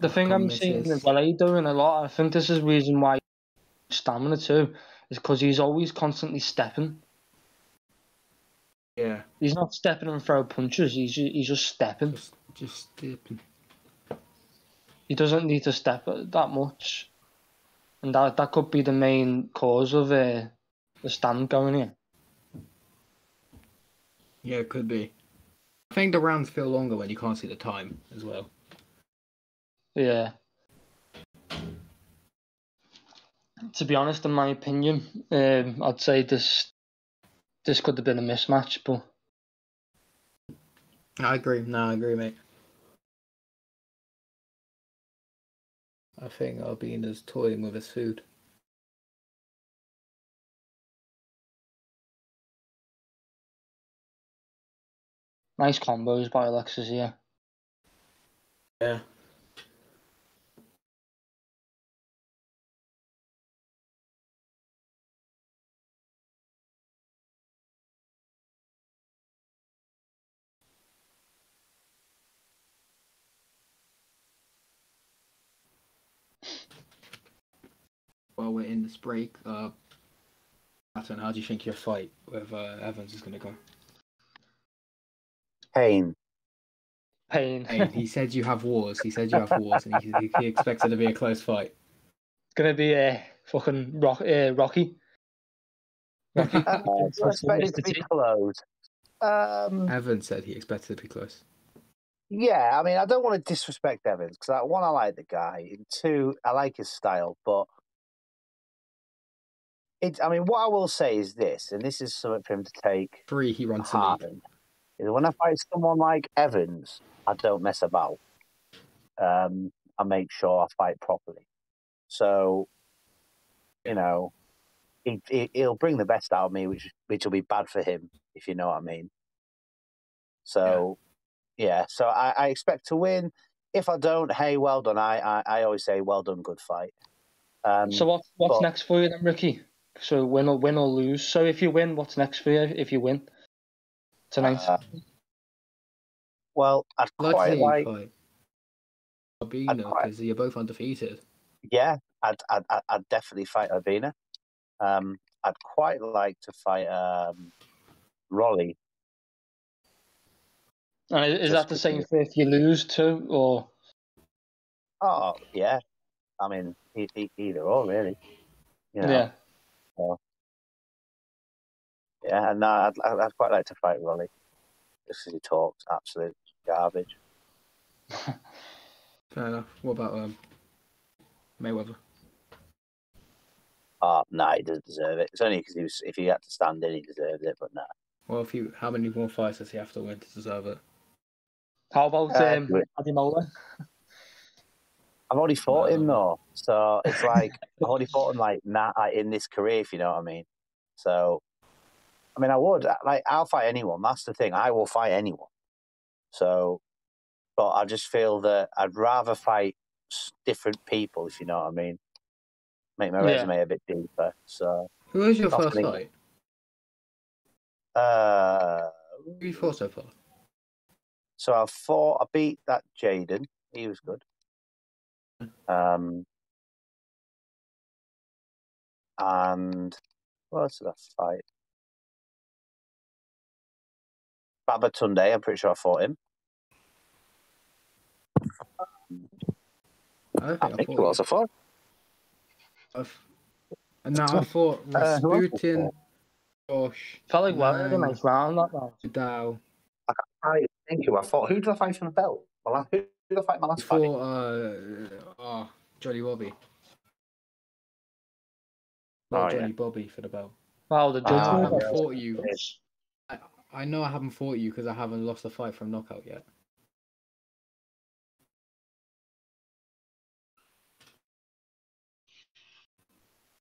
The thing I'm seeing misses. WELE doing a lot, I think this is the reason why stamina too, is because he's always constantly stepping. Yeah. He's not stepping and throw punches. He's just stepping. Just stepping. He doesn't need to step that much, and that could be the main cause of the stand going here. Yeah, it could be. I think the rounds feel longer when you can't see the time as well. Yeah. To be honest, in my opinion, I'd say this could have been a mismatch, but I agree. No, I agree, mate. I think Albina's toying with his food. nice combos by Alexis here. Yeah. While we're in this break, Patton, how do you think your fight with Evans is going to go? Pain. Pain. Hey, he said you have wars. He said you have wars, and he expects it to be a close fight. It's gonna be a fucking Rocky. Rocky. I expect it to be close. Evans said he expected it to be close. Yeah, I mean, I don't want to disrespect Evans because one, I like the guy, and two, I like his style. But I mean, what I will say is this, and this is something for him to take. 3, he runs the hard. league. Is when I fight someone like Evans, I don't mess about. I make sure I fight properly. So, you know, he'll bring the best out of me, which will be bad for him, if you know what I mean. So, yeah. So I expect to win. If I don't, hey, well done. I always say, well done, good fight. So what's next for you then, Ricky? So win or lose. So if you win, what's next for you? If you win tonight, well, I'd quite like fight Urbina because you're both undefeated. Yeah, I'd definitely fight URBINA. I'd quite like to fight Rolly. And is that the same for if you lose too, or? Oh yeah, I mean either or really. You know? Yeah. So, yeah, and I'd quite like to fight Rolly, just because he talks absolute garbage. Fair enough. What about Mayweather? Oh no, he doesn't deserve it. It's only because if he had to stand in, he deserved it. But no. Well, how many more fights does he have to win to deserve it? How about Ademola? I've already fought him though, so it's like I've already fought him in this career, if you know what I mean. So, I mean, I'll fight anyone. That's the thing. I will fight anyone. So, but I just feel that I'd rather fight different people, if you know what I mean. Make my resume a bit deeper. So, who was your first fight? Who you fought so far? So I beat that Jaden. He was good. And what else did I fight? Babatunde, I'm pretty sure I fought him. I think who else I fought? And now I fought Rasputin, Josh. Felt like well, a nice round that round. Dow. I think who I fought. Who did I fight for the belt? Who did I fight my last fight? Johnny Bobby. Johnny Bobby for the belt. Wow, the judge I haven't fought you. I know I haven't fought you because I haven't lost a fight from knockout yet.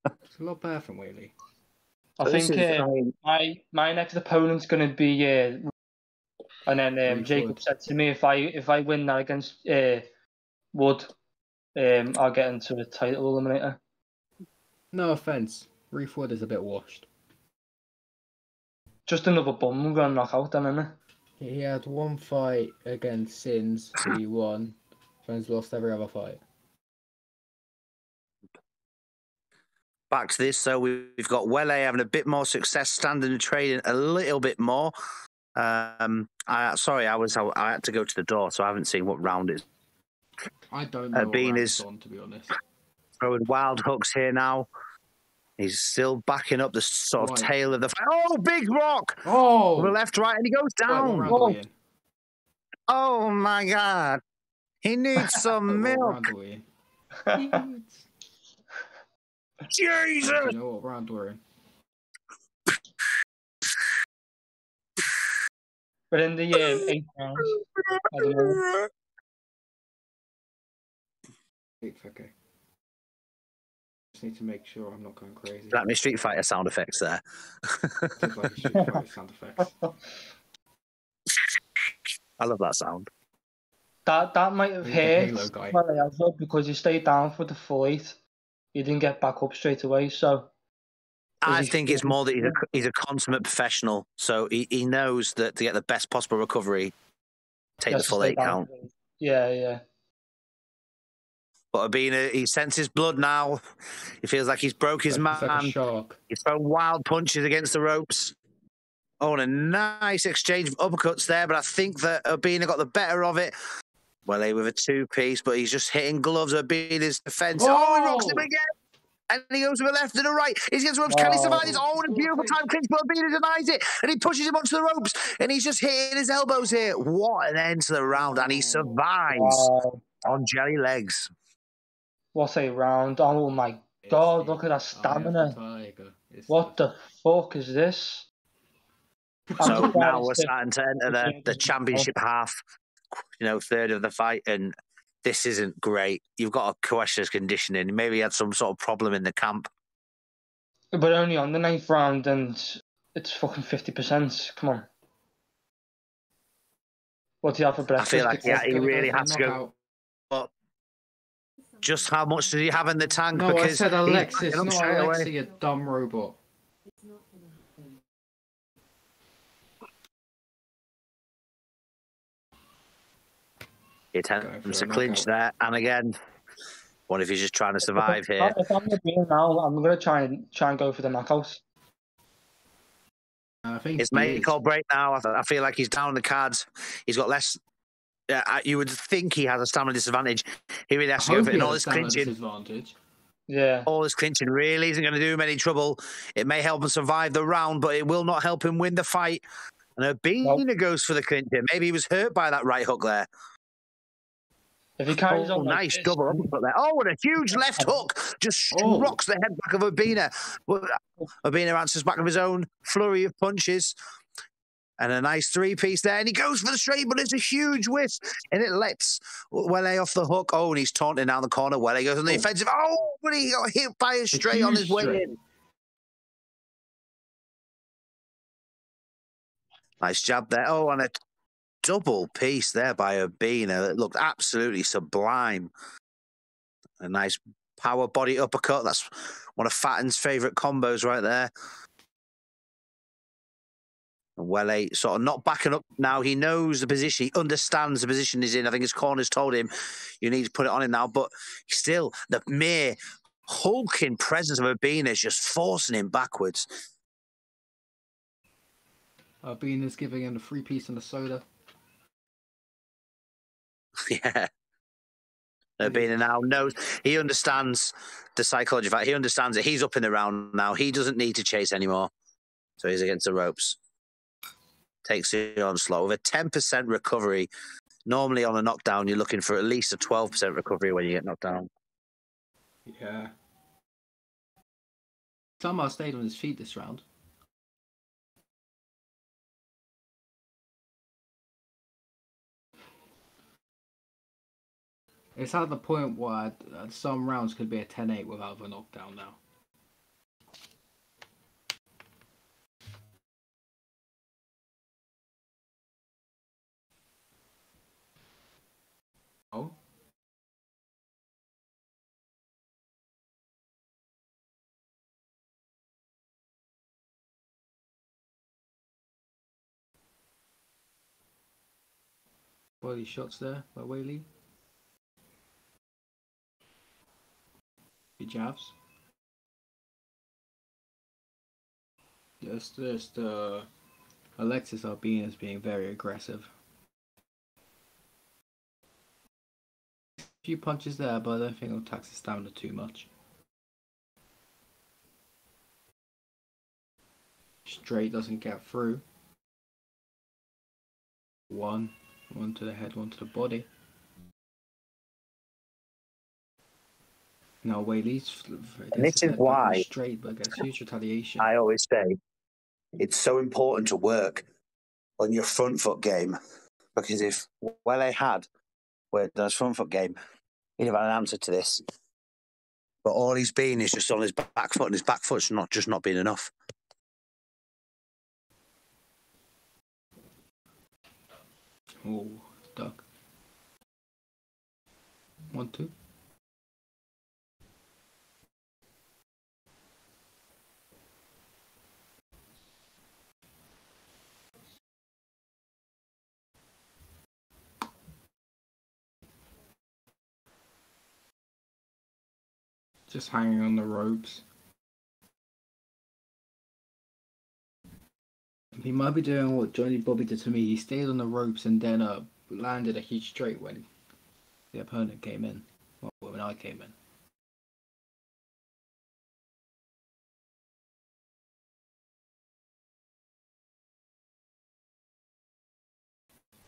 It's a lot better from WELE. I This think is, I mean, my next opponent's going to be and then Jacob Wood. said to me if I win that against Wood, I'll get into the title eliminator. No offense, Reef Wood is a bit washed. Just another bum we're going to knock out then, isn't it? He had one fight against Sins, he won. Friends lost every other fight. back to this. So we've got WELE having a bit more success, standing and trading a little bit more. Sorry, I had to go to the door, so I haven't seen what round it's. I don't know what round it's on, to be honest. Throwing wild hooks here now. He's still backing up the sort of tail of the fight. Oh, big rock! Oh! From the left, right, and he goes down. What round are we in? Oh my God! He needs some What milk. round are we in? Jesus! Do you know what round we're in? But in the 8th round, I don't know. 8th, okay. Just need to make sure I'm not going crazy. Like me Street Fighter sound effects there. Did like Street Fighter sound effects. I love that sound. That might have He's the hurt Halo guy. WELE as well because he stayed down for the full 8. He didn't get back up straight away, so. I think it's more that he's a consummate professional, so he knows that to get the best possible recovery, take the full 8 count. Yeah. But Urbina, he senses blood now. He feels like he's broke his man. Like a shark. He's thrown wild punches against the ropes. Oh, and a nice exchange of uppercuts there, but I think that Urbina got the better of it. WELE with a 2-piece, but he's just hitting gloves. Urbina's defense. Oh, he rocks him again. And he goes to the left and the right. He's against the ropes. Can he survive this? Oh, and a beautiful time clinch, but Urbina denies it. And he pushes him onto the ropes. And he's just hitting his elbows here. What an end to the round. And he survives on jelly legs. What a round. Oh, my God. Look at that stamina. What the fuck is this? So now we're starting to enter the championship half, third of the fight. And this isn't great. You've got a question conditioning. Maybe he had some sort of problem in the camp. But only on the 9th round, and it's fucking 50%. Come on. What do you have for breakfast? I feel like, he really has to go. But just how much does he have in the tank? No, because I said Alexis, not Alexis, you dumb robot. He attempts to clinch there, and again, what if he's just trying to survive here? If I'm Urbina now, I'm going to try and go for the knockout. I think it's make or break now. I feel like he's down the cards. He's got less. You would think he has a stamina disadvantage. He really has to go for it. And all this clinching. Yeah. All this clinching really isn't going to do him any trouble. It may help him survive the round, but it will not help him win the fight. And Urbina goes for the clinching. Maybe he was hurt by that right hook there. If he carries on nice double uppercut there. Oh, and a huge left hook just rocks the head back of Urbina. Urbina answers back of his own flurry of punches. And a nice 3-piece there. And he goes for the straight, but it's a huge whiff. And it lets WELE off the hook. Oh, and he's taunting down the corner. WELE goes on the offensive. Oh, but he got hit by a straight on his way in. Nice jab there. Oh, and a double piece there by Urbina. It looked absolutely sublime. A nice power body uppercut. That's one of FATTON's favourite combos right there. And WELE sort of not backing up now. He knows the position. He understands the position he's in. I think his corner's told him you need to put it on him now. But still, the mere hulking presence of Urbina is just forcing him backwards. Urbina's giving him a 3-piece and a soda. Yeah. Urbina now knows. He understands the psychology of that. He understands that he's up in the round now. He doesn't need to chase anymore. So he's against the ropes. Takes the onslaught with a 10% recovery. Normally on a knockdown, you're looking for at least a 12% recovery when you get knocked down. Yeah. Somehow stayed on his feet this round. It's at the point where some rounds could be a 10-8 without a knockdown now. Body shots there by WELE. He jabs. Just Alexis URBINA is being very aggressive. A few punches there, but I don't think it'll tax his stamina too much. Straight doesn't get through. One to the head, one to the body. Now WELE's And this is why straight, but gets huge retaliation. I always say it's so important to work on your front foot game, because if WELE had worked on his front foot game, he'd have had an answer to this. But all he's been is just on his back foot, and his back foot's not been enough. Oh, duck. 1, 2. Just hanging on the ropes. He might be doing what Johnny Bobby did to me. He stayed on the ropes and then landed a huge straight when the opponent came in. Well, when I came in.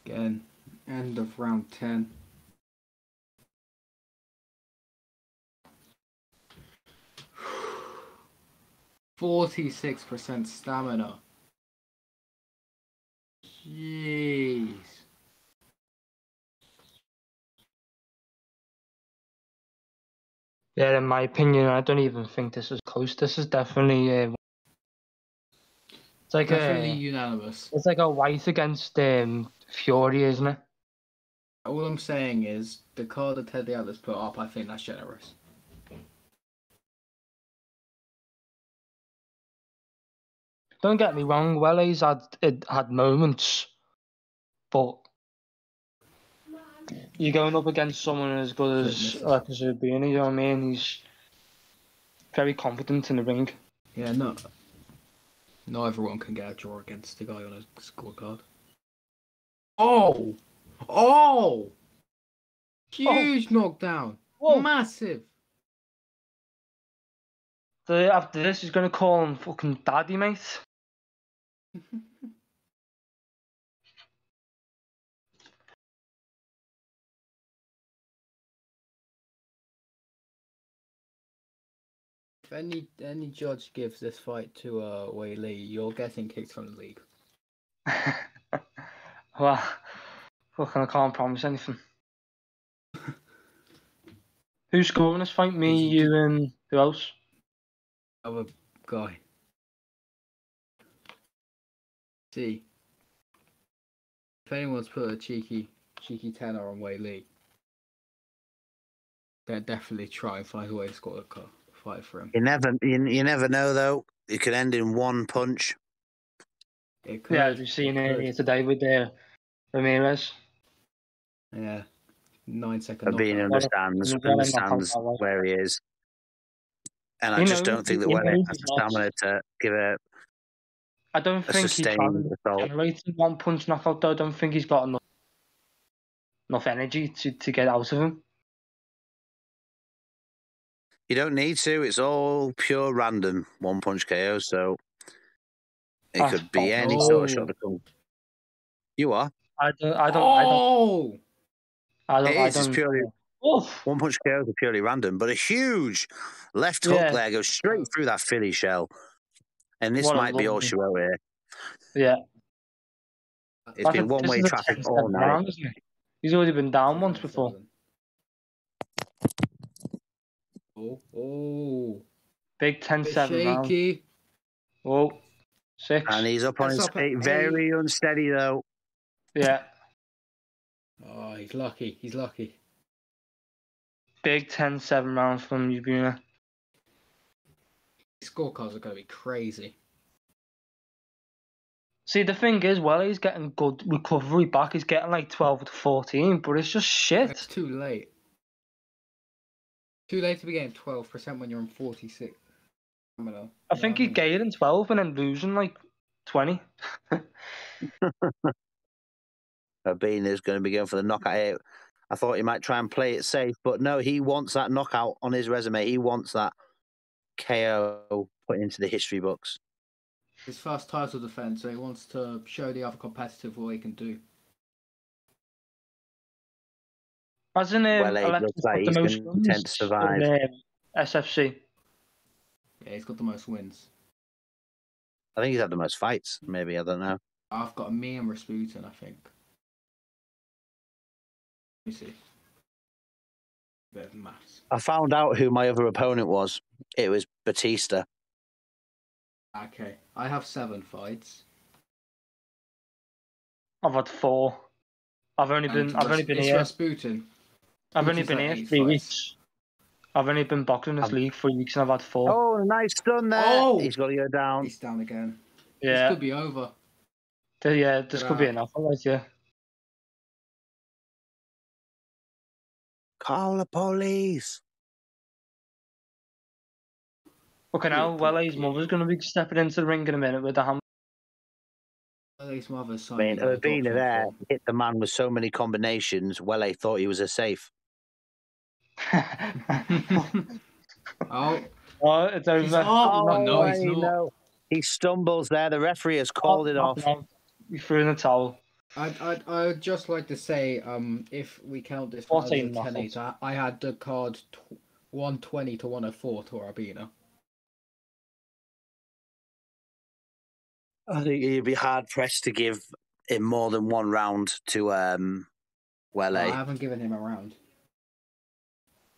Again, end of round 10. %46% stamina. Jeez. Yeah, in my opinion, I don't even think this is close. This is definitely it's like Definitely unanimous. It's like a White against Fury, isn't it? All I'm saying is the card that Ted the Atlas put up, I think that's generous. Don't get me wrong, WELE's had moments, but you're going up against someone as good as ALEXIS URBINA, you know what I mean? He's very confident in the ring. Yeah, not everyone can get a draw against the guy on a scorecard. Oh! Oh! Huge knockdown! Whoa. Massive! After this, he's going to call him fucking daddy, mate. If any judge gives this fight to WELE, you're getting kicked from the league. Well, fucking I can't promise anything. Who's scoring this fight? Me, you, and who else? Other guy. See, if anyone's put a cheeky tenner on WELE, they'll definitely try and find a way to score a fight for him. You never know though. It could end in one punch. It could, yeah, as we've seen earlier today with Ramirez. Yeah, 9-second. URBINA understands where he is, and I just don't think that WELE has the stamina to give a. I don't think he's generating one punch knockout though. I don't think he's got enough energy to get out of him. You don't need to. It's all pure random one punch KO. So it could be any sort of shot to come. You are. I don't. It's purely one punch KOs are purely random, but a huge left hook there goes straight through that Philly shell, and this might be all she wrote here. Yeah, it's been one-way traffic all night. Round, isn't it? He's already been down once before. Oh. Big 10-7 round. Shaky. Oh, 6. And he's up on his feet. Very unsteady, though. Yeah. Oh, he's lucky. He's lucky. Big 10-7 round from URBINA. Scorecards are going to be crazy. See, the thing is, well, he's getting good recovery back. He's getting like 12 to 14, but it's just It's shit. too late. Too late to be getting 12% when you're on 46. I think he's gaining 12 and then losing like 20. Urbina's going to be going for the knockout. I thought he might try and play it safe, but no, he wants that knockout on his resume. He wants that KO put into the history books. His first title defense, so he wants to show the other competitive what he can do. Hasn't It Alexis looks like got the he's most going to tend to survive. in SFC? Yeah, he's got the most wins. I think he's had the most fights, maybe, I don't know. I've got me and Rasputin, I think. Let me see. Bit of maths. I found out who my other opponent was. It was Batista. Okay, I have 7 fights. I've had 4. I've only been It's here. Rasputin. I've only Putin's been had here 8 3 fights. weeks. I've only been boxing this league 3 weeks and I've had 4. Oh, nice stun there. Oh! He's got to go down. He's down again. Yeah. This could be over. Yeah, this could be enough. Right, yeah. Call the police. Okay, now Wele's mother's going to be stepping into the ring in a minute with the hammer. Wele's mother's I mean, Urbina there hit the man with so many combinations. Wele thought he was a safe. Oh, It's over. he's up. Oh, no, he's not. No. He stumbles there. The referee has called it off. You threw in the towel. I'd just like to say, if we count this 14 as a 10-8, I had the card 120 to 104 to Urbina. I think he'd be hard pressed to give him more than one round to Wele. I haven't given him a round.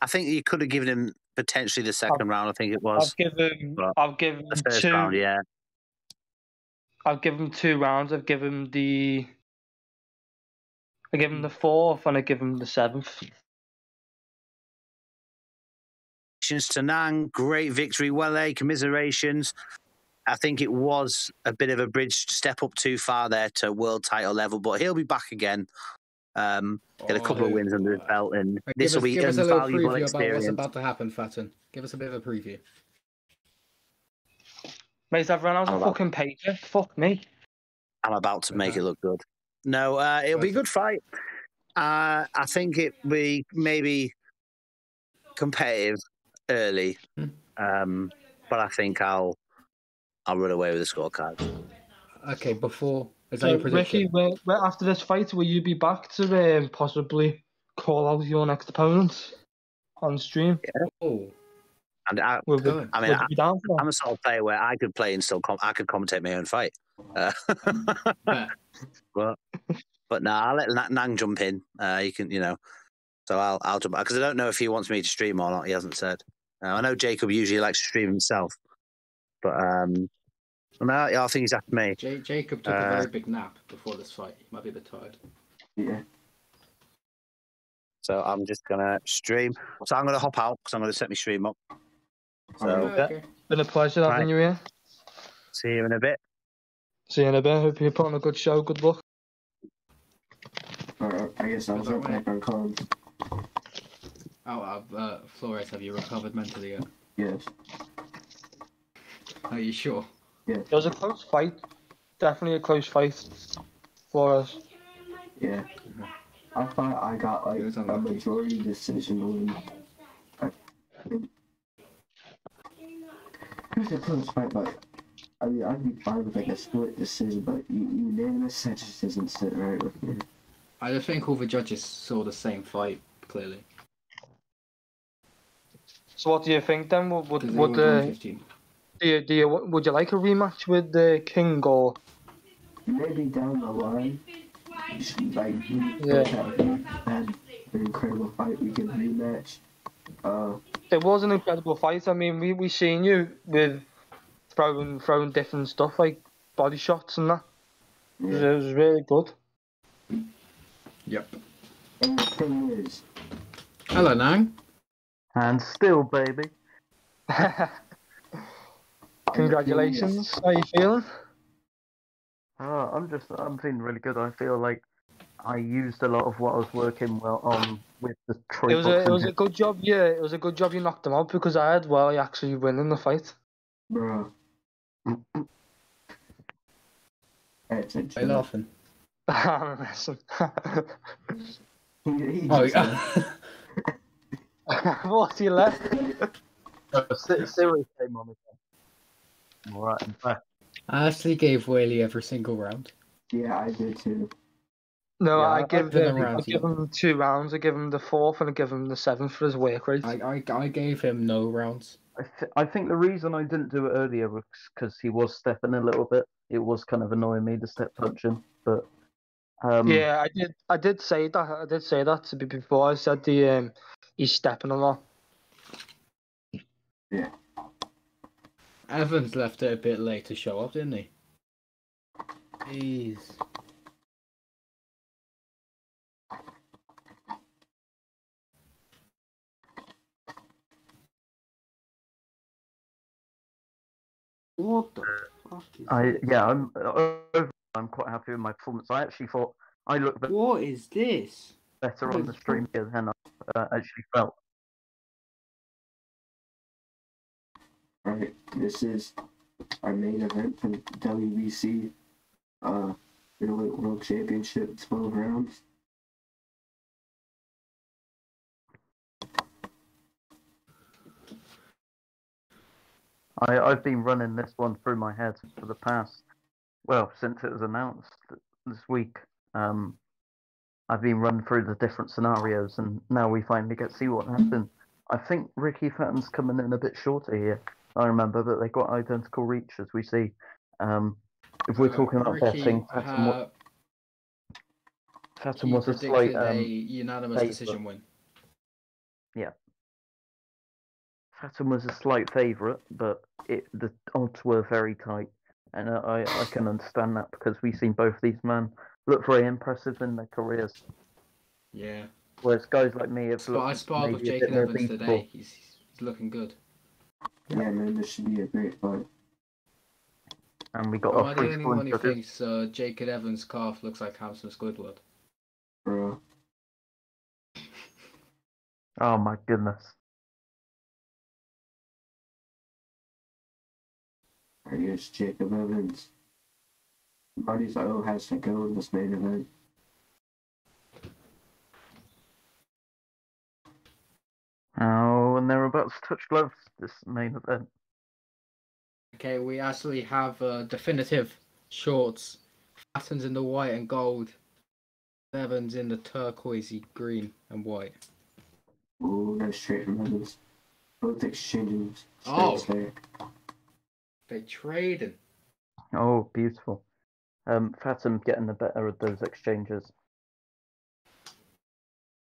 I think you could have given him potentially the second round. I think it was. I've given the first 2 round. Yeah. I've given him 2 rounds. I give him the 4th and I give him the 7th. Congratulations to Nang, great victory. Wele, commiserations. I think it was a bit of a bridge step up too far there to world title level, but he'll be back again. Get a couple of wins under his belt, and this will be invaluable experience. About what's about to happen, Fatton. Give us a bit of a preview. Mate, I've run out of fucking paper. Fuck me. I'm about to make it look good. No, it'll be a good fight. I think it'll be maybe competitive early, but I think I'll run away with the scorecard. Okay, before... Is that So, your prediction? Ricky, after this fight, will you be back to possibly call out your next opponent on stream? Yeah. Oh. And I'm a sort of player where I could play and still I could commentate my own fight. But no, I'll let Nang jump in. You can, so I'll jump because I don't know if he wants me to stream or not. He hasn't said. I know Jacob usually likes to stream himself, but no, I think he's after me. Jacob took a very big nap before this fight. He might be a bit tired. Yeah. So I'm just gonna stream. So I'm gonna hop out because I'm gonna set my stream up. So okay. Been a pleasure having you here. See you in a bit. See you in a bit. Hope you're putting on a good show. Good luck. I guess I'll jump back on comms. Flores, have you recovered mentally yet? Yes. Are you sure? Yeah. It was a close fight. Definitely a close fight for us. Yeah. I thought I got like a majority decision win. It was a close fight, but I mean, I'd be fine with like a split decision, but unanimous that just doesn't sit right with me. I just think all the judges saw the same fight clearly. So what do you think then? Would you like a rematch with the King or? Maybe down the line, like an incredible fight we can rematch. It was an incredible fight. I mean, we seen you with throwing different stuff like body shots and that. Yeah. It was really good. Yep. And the thing is, hello, Nang. And still, baby. Congratulations. How are you feeling? I'm feeling really good. I feel like I used a lot of what I was working well on with the It trade was box. a it was a good job. Yeah, it was a good job you knocked him out because I had WELE actually winning the fight. Bro. That's a Why are you joke. laughing? I'm messing. He Oh, just yeah. What, you left? Siri came on again. All right, I'm back. I actually gave WELE every single round. Yeah, I did too. No, Yeah, I give Then him. around I give him 2 rounds. I give him the 4th and I give him the 7th for his work rate. I gave him no rounds. I think the reason I didn't do it earlier was because he was stepping a little bit. It was kind of annoying me to step punch him, but Yeah, I did. I did say that. I did say that to be before. I said he's stepping a lot. Yeah. Evans left it a bit late to show up, didn't he? Jeez. What the fuck is this? yeah, I'm quite happy with my performance. I actually thought I looked What is this? better What on is the stream here than I actually felt. Alright, this is our main event from WBC Middleweight World Championship, 12 rounds. I've been running this one through my head for the past, well, since it was announced this week. I've been running through the different scenarios, and now we finally get to see what happened. I think Ricky Fatton's coming in a bit shorter here. I remember that they got identical reach, as we see. If we're talking about betting, Fatton was a slight a unanimous decision win. Yeah. Fatton was a slight favourite, but the odds were very tight, and I can understand that because we've seen both these men look very impressive in their careers. Yeah. Whereas guys like me have I sparred with Jacob Evans today. He's looking good. Yeah, man, this should be a great fight. And we got Am our I the free only scoring one who judges. thinks Jacob Evans' calf looks like Hamson Squidward? Bro. Oh my goodness. Here's Jacob Evans. Marty's O has to go in this main event. Oh, and they're about to touch gloves this main event. Okay, we actually have definitive shorts. Fatton's in the white and gold. Evans in the turquoisey green and white. Ooh, nice straight from Evans. Both exchanging Oh. there. They traded. Oh, beautiful. Fatton getting the better of those exchanges.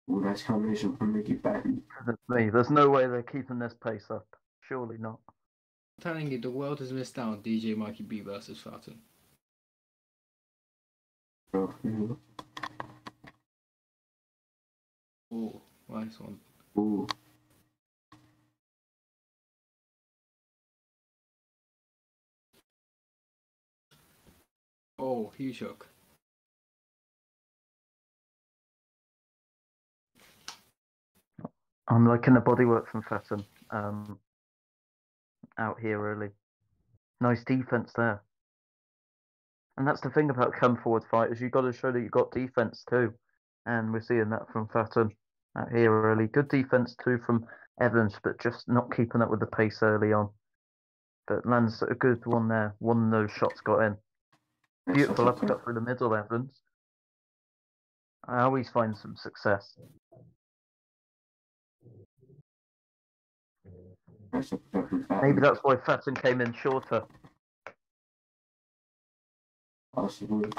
Ooh, nice combination from Ricky Fatton. There's no way they're keeping this pace up. Surely not. I'm telling you, the world has missed out on DJ Mikey B versus Fatton. Bro, Oh, nice one. ooh. Oh, huge hook. I'm liking the bodywork from Fatton. Out here early. Nice defense there. And that's the thing about come forward fighters. You've got to show that you've got defense too. And we're seeing that from Fatton out here early. Good defense too from Evans, but just not keeping up with the pace early on. But lands a good one there. One of those shots got in. Beautiful uppercut through the middle, Evans. I always find some success. Maybe that's why Fatton came in shorter. Possibly.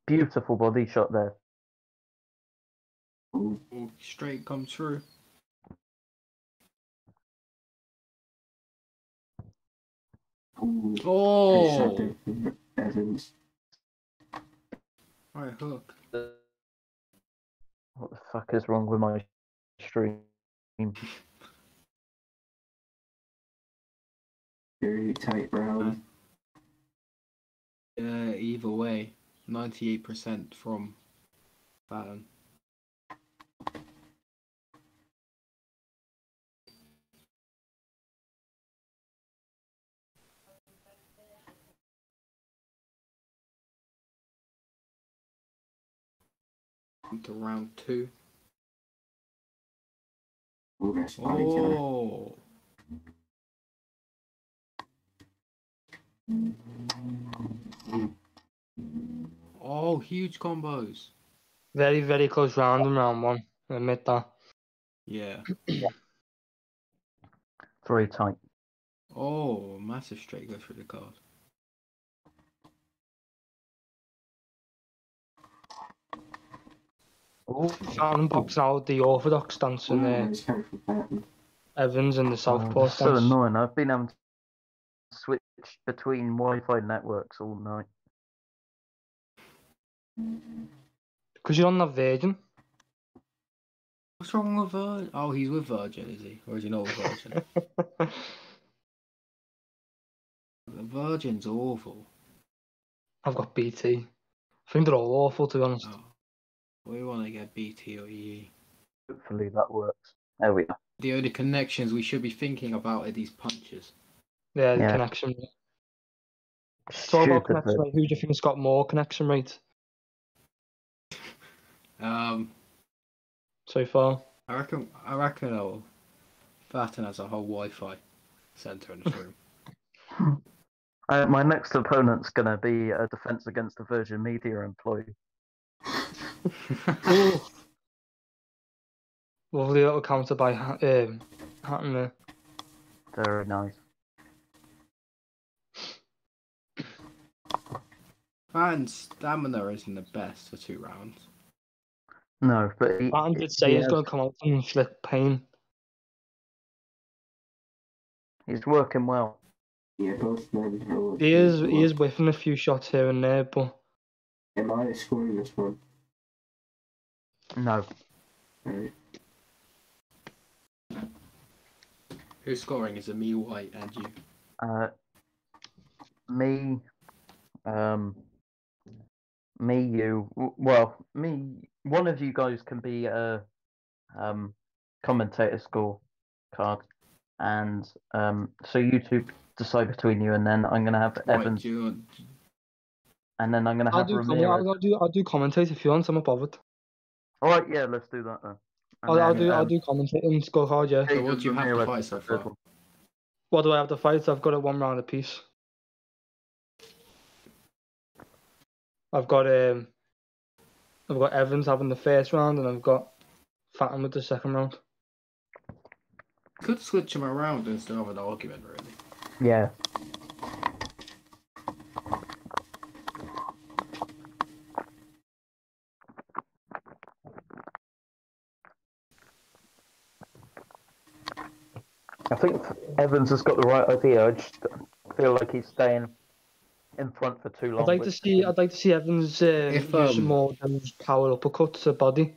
Beautiful body shot there. Ooh. Oh, straight come through. Ooh. Oh! Nice shot there from Evans. Right hook. fuck is wrong with my stream? Very tight round. Either way, 98% from FATTON. Into round 2. Ooh, that's body counter. Oh, oh, huge combos. Very, very close round in round 1. I admit that. Yeah. Very tight. Oh, massive straight goes through the card. Oh, FATTON boxing out the orthodox stance and Nice counter from FATTON. Evans and the southpaw that's so stance. annoying. I've been having to switch between Wi-Fi networks all night. Because you're on that Virgin. What's wrong with Virgin? Oh, he's with Virgin, is he? Or is he not with Virgin? The Virgin's awful. I've got BT. I think they're all awful, to be honest. Oh, we want to get BT or EE. Hopefully that works. There we are. The only connections we should be thinking about are these punches. Yeah, the Yeah. connection rate. It's all about Stupid. connection rate. Who do you think's got more connection rate so far? I reckon FATTON has a whole Wi-Fi center in this room. My next opponent's gonna be a Defense Against the Virgin Media employee. Ooh. Lovely little counter by Hatton there. Very nice. FATTON's stamina isn't the best for 2 rounds. No, but Hatton did say he's going to come out and inflict pain. he's working well. Yeah, both men roll. He is whiffing a few shots here and there, but Am I scoring this one? No, Alright. Who's scoring? Is it me, White, and you? me, me, you. Well, me. One of you guys can be a commentator score card, and so you two decide between you, and then I'm gonna have White, Evans, do you want... and then I'm gonna have Ramirez. I'll do commentate if you want. I'm not bothered. All right, yeah, let's do that then. And I'll then, do commentate and scorecard. Yeah. So what do you have to Ramirez fight is so the third far? one. What do I have to fight? I've got a 1 round apiece. I've got Evans having the first round, and I've got FATTON with the second round. Could switch him around and still have an argument, really. Yeah. I think Evans has got the right idea. I just feel like he's staying in front for too long. I'd like to see Evans use more than power uppercuts to body.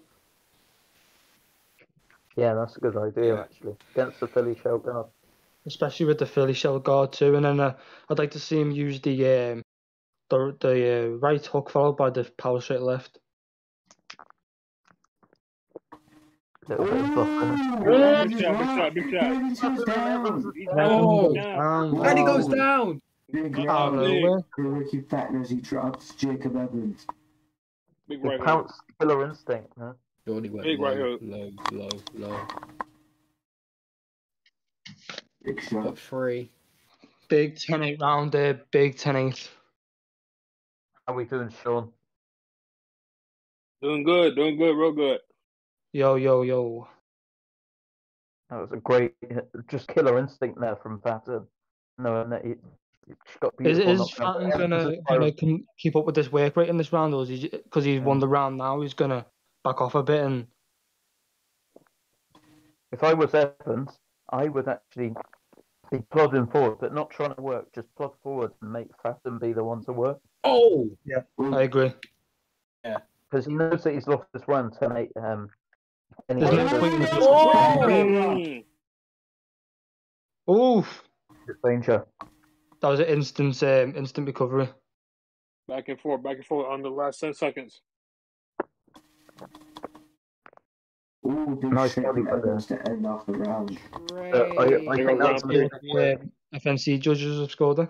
Yeah, that's a good idea Yeah. actually. Against the Philly shell guard. Especially with the Philly shell guard too, and then I'd like to see him use the right hook followed by the power straight left. Little bit of buffering. Big shot, big shot. Evans goes down. Oh, Down. and he goes down! Big Out of round nowhere. for Ricky FATTON as he drops Jacob Evans. Big He right hook. counts killer instinct, huh? Jordy went Big right low, hook. low. Big shot. Got 3. Big 10-8 round there. Big 10-8. How we doing, Sean? Doing good, real good. Yo. That was a great, just killer instinct there from FATTON. Knowing that he got Is beautiful. FATTON gonna keep up with this work rate in this round, or is he, because he's won the round now, he's gonna back off a bit? And If I was Evans, I would actually be plodding forward, but not trying to work. Just plod forward and make FATTON be the one to work. Oh! I agree. Because he knows that he's lost this round 10-8 There's no point in Oh! Oof! Danger. That was an instant recovery. Back and forth on the last 10 seconds. Ooh, big Nice shot body from work there. Evans to end off the round. I think that's round FNC judges have scored it.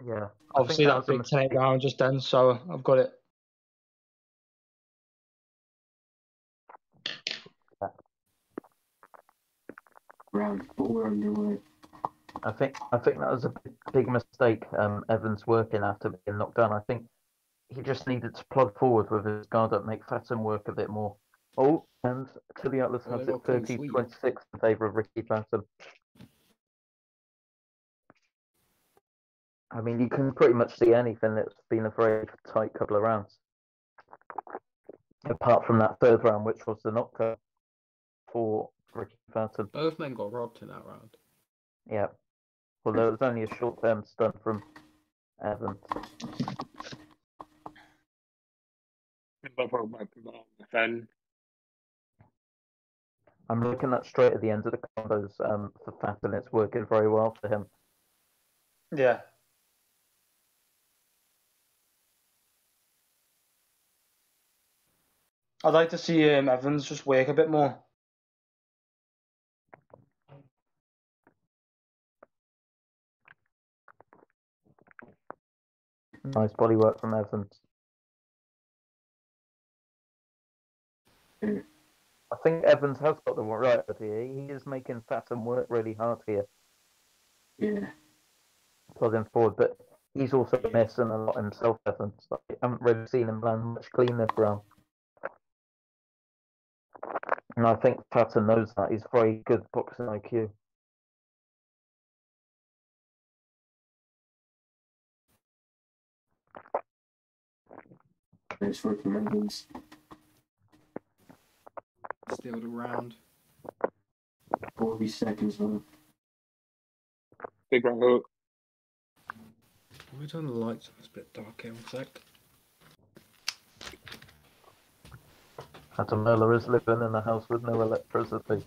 yeah. Obviously, that big 10 round just then, so I've got it. Round 4 underway. I think that was a big mistake. Evans working after being knocked down. I think he just needed to plug forward with his guard up, make Fatton work a bit more. Oh, and to the Atlas Oh, has they it got clean sweep. 30-26 in favour of Ricky Fatton. I mean, you can pretty much see anything. It's been a very tight couple of rounds. Apart from that third round, which was the knockout for Ricky Fatton. Both men got robbed in that round. Yeah. Well, there was only a short-term stun from Evans. Fan. I'm looking at straight at the end of the combos for Fatton. It's working very well for him. Yeah. I'd like to see Evans just work a bit more. Nice body work from Evans. I think Evans has got the right idea. He is making Fatton work really hard here. Yeah. Plugging forward, but he's also missing a lot himself, Evans. I haven't really seen him land much clean this round. And I think Fatton knows that. He's very good boxing IQ. Nice work from Evans. Still the round. 40 seconds left. Big round hook. We turn the lights off. It's a bit dark here. 1 sec. Fatton Miller is living in a house with no electricity.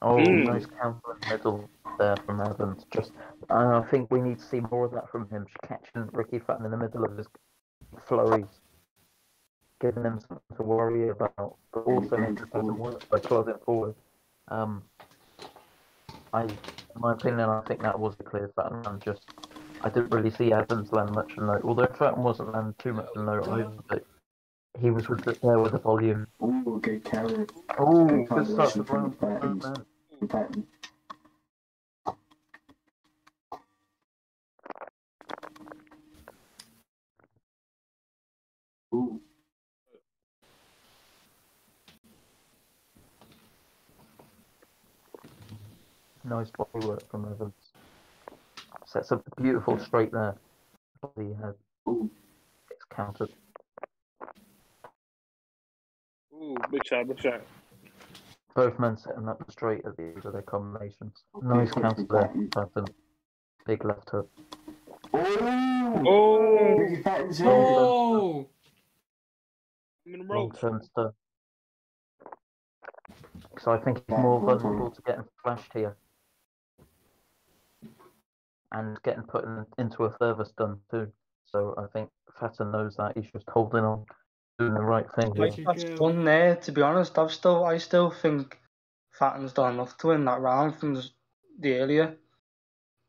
Oh, nice counter in the middle there from Evans. I think we need to see more of that from him. Just catching Ricky Fatton in the middle of his flurries, giving him something to worry about, but also making Fatton work by closing forward. In my opinion, I think that was a clear Fatton round. I didn't really see Evans land much of note, although Fatton wasn't landing too much of note either, but he was there with the volume. Ooh, good counter. Oh, Good good start to combination from round, Fatton. man. Fatton. Ooh. Nice body work from Evans. Sets up a beautiful straight there. Body head. Ooh. It's countered. Ooh, big shot. Both men setting up straight at the end of their combinations. Okay, Nice good counter from there. Fatton. Fatton. Big left hook. Oh! Ricky Fatton's in. Oh! I'm in the Long ropes. term stuff. So I think he's more vulnerable to getting flashed here. And getting put into a further stun too. So I think Fatton knows that. He's just holding on, doing the right thing here. That's fun there, to be honest. I still think Fatton's done enough to win that round from the earlier.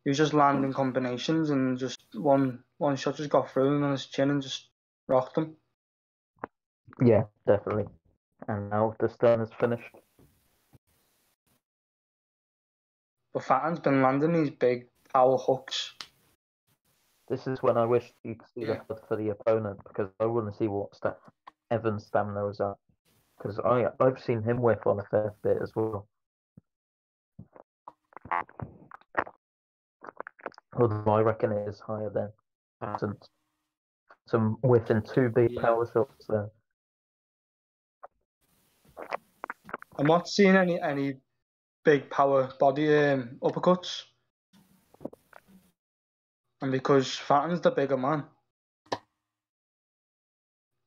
He was just landing combinations and just one shot just got through him on his chin and just rocked him. Yeah, definitely. And now the stun is finished. But Fatton's been landing these big power hooks. This is when I wish you'd see the HUD for the opponent, because I want to see what Evan's stamina is at. Because I've seen him whiff on a fair bit as well. Although I reckon it is higher than Fatton's. Some whiffing 2 big power shots there. I'm not seeing any big power body uppercuts. And because Fatton's the bigger man.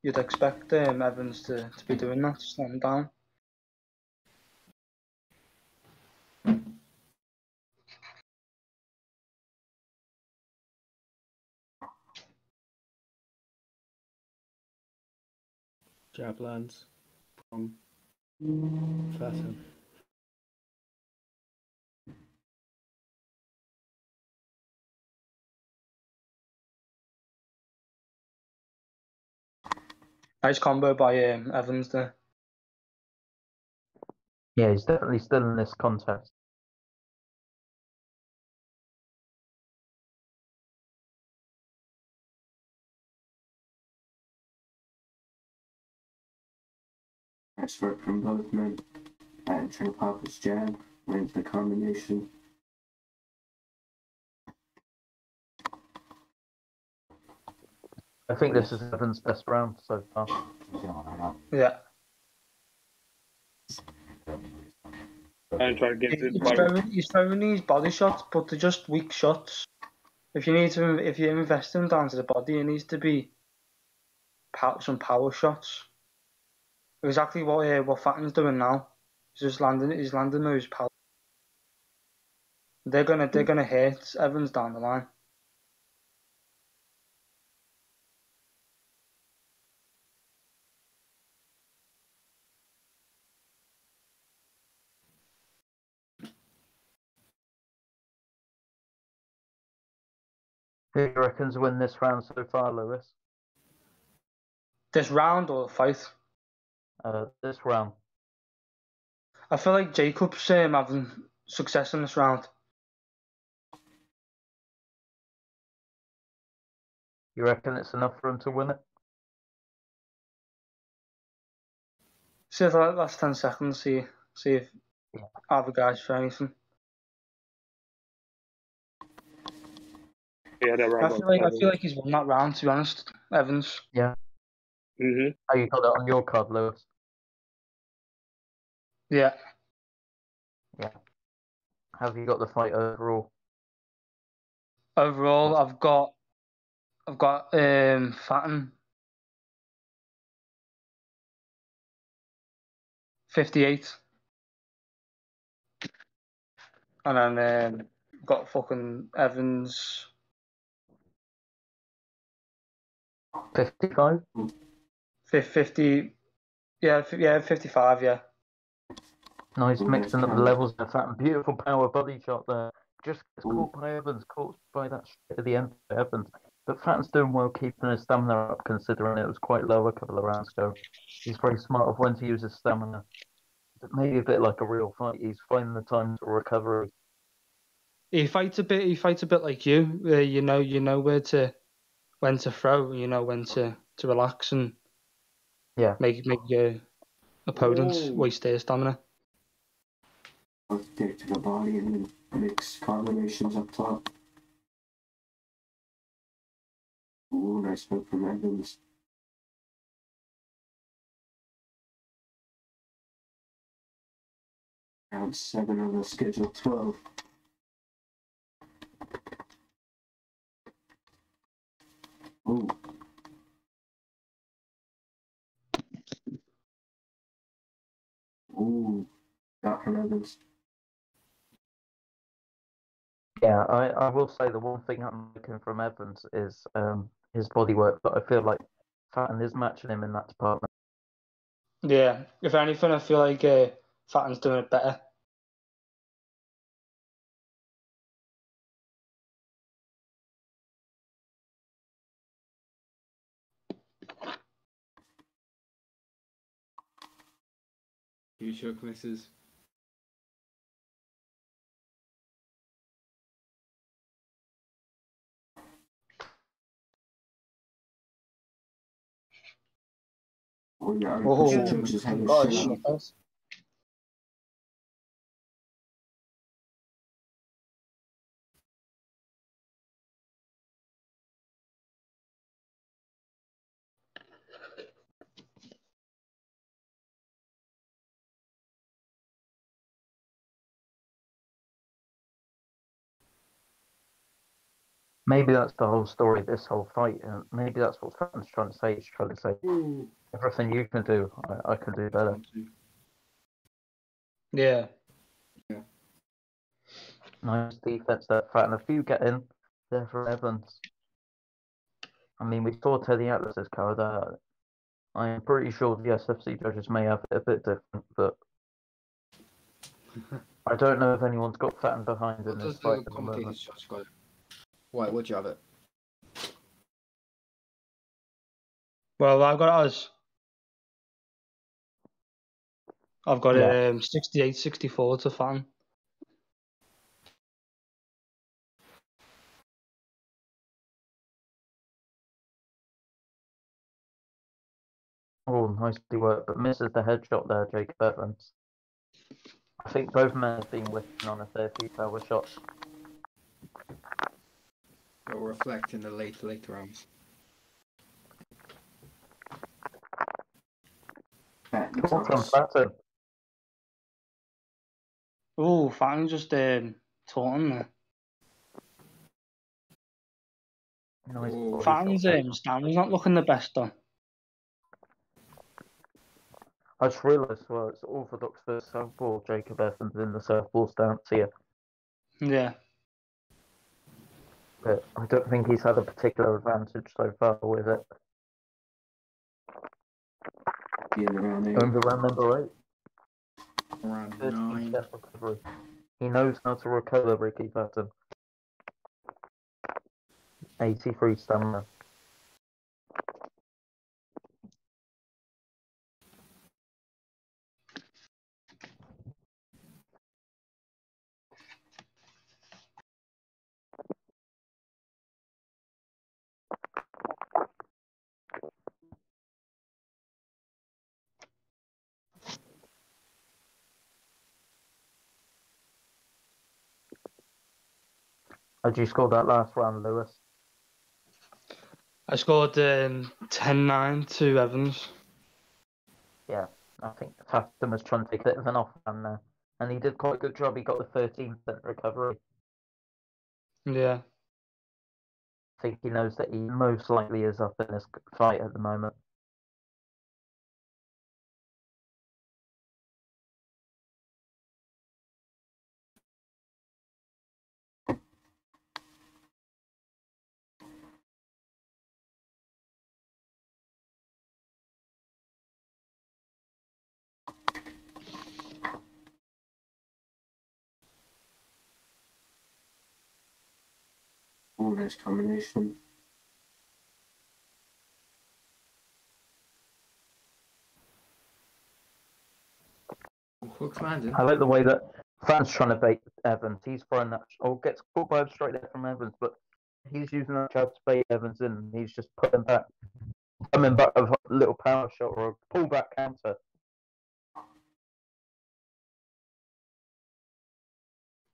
you'd expect Evans to be doing that, slow him down. Jab lands from FATTON. Nice combo by Evans there. Yeah, he's definitely still in this contest. Nice work from both men. Patton trying to pop his jab, wins the combination. I think this is Evans' best round so far. Yeah. And try to get to his body. He's throwing these body shots, but they're just weak shots. If you invest him down to the body, it needs to be some power shots. Exactly what FATTON's doing now. He's landing those power. They're gonna hit Evans down the line. Who do you reckon's win this round so far, Lewis? This round or the fight? This round. I feel like Jacob's having success in this round. You reckon it's enough for him to win it? See if the last 10 seconds, see if other guys for anything. Yeah, that round. I feel like he's won that round, to be honest, Evans. Yeah. Mm-hmm. Oh, you got that on your card, Lewis? Yeah. Yeah. Have you got the fight overall? Overall, I've got FATTON 58, and then got fucking Evans 55? 50. Yeah, 55. Yeah. Nice mixing up the levels of that beautiful power body shot there. Just gets caught by Evans, caught by that straight at the end of Evans. But Fatton's doing well keeping his stamina up considering it was quite low a couple of rounds ago. He's very smart of when to use his stamina. Maybe a bit like a real fight. He's finding the time to recovery. He fights a bit like you. You know when to throw. You know when to relax and make your opponents waste their stamina. Stick to the body and then mix combinations up top. Ooh, nice hook from Evans. Round 7 on the schedule 12. Ooh. Ooh. Got from Evans. Yeah, I will say the one thing I'm looking from Evans is his body work, but I feel like Fatton is matching him in that department. Yeah, if anything, I feel like FATTON's doing it better. Huge hook misses. Oh, yeah. Oh, Just had gosh, his shit up. Maybe that's the whole story of this whole fight, and maybe that's what Fatton's trying to say. He's trying to say, everything you can do, I can do better. Yeah. Nice defense there, Fatton. A few get in there for Evans. I mean, we saw Teddy Atlas's card. I'm pretty sure the SFC judges may have it a bit different, but I don't know if anyone's got Fatton behind in What this does fight the at the commentator's moment. judge got? Why, would you have it? Well, I've got it as. I've got Yeah. it 68-64 to Fan. Oh, nicely worked, but misses the headshot there, Jacob Evans. I think both men have been whipping on a fair few power shots. It will reflect in the later rounds. Caught from Fatton. Oh, Fan just taunting there. Nice Ooh. body Fan's shot there. stand's not looking the best though. I just realised, well, it's orthodox for Southpaw, Jacob Evans in the Southpaw stance here. Yeah. But I don't think he's had a particular advantage so far with it. Going to round number 8. Round 13% 9. recovery. He knows how to recover, Ricky Fatton. 83 stamina. How'd you score that last round, Lewis? I scored 10-9 to Evans. Yeah, I think Fatton was trying to take a bit of an off-hand there. And he did quite a good job. He got the 13% recovery. Yeah. I think he knows that he most likely is up in this fight at the moment. Oh, nice combination. Hook's landing. I like the way that Fatton's trying to bait Evans. He's throwing that, gets caught by a straight there from Evans, but he's using that jab to bait Evans in, and he's just putting back, coming back with a little power shot or a pullback counter.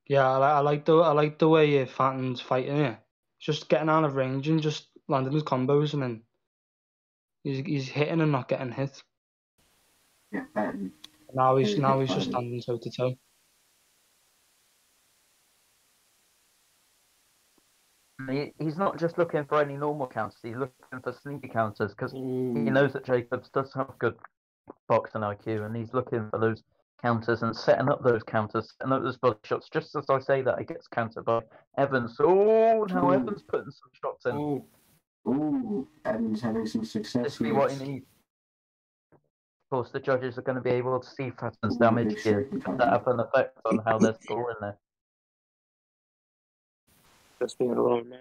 Yeah, I like the way Fatton's fighting here. Just getting out of range and just landing his combos, and then he's hitting and not getting hit. Yeah, Fatton. Now he's Very just good standing toe to toe. He's not just looking for any normal counters, he's looking for sneaky counters because he Ooh. knows that Jacobs does have good boxing IQ and he's looking for those counters and setting up those counters, setting up those body shots. Just as I say that, he gets countered by Evans. Oh, now Ooh. Evans putting some shots in. Oh, Ooh, Evans having some success This be here. what he needs. Of course, the judges are going to be able to see Fatton's Ooh, damage big here. strike Could that have an effect on how they're scoring there? Just being a low 9.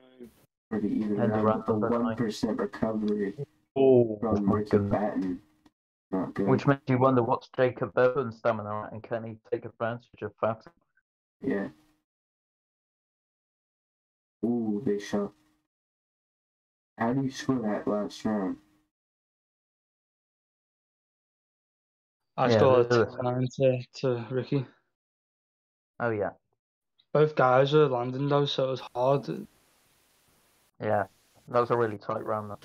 For the even And round, around the number 9. 1% recovery Oh, from my Ricky goodness. Fatton. Not good. Which makes you wonder what's Jacob Evans' stamina at and can he take advantage of Fatton? Yeah. Ooh, big shot. How do you score that last round? I Yeah, scored Lewis. 10-9 to Ricky. Oh, yeah. Both guys were landing though, so it was hard. Yeah. That was a really tight round. Though.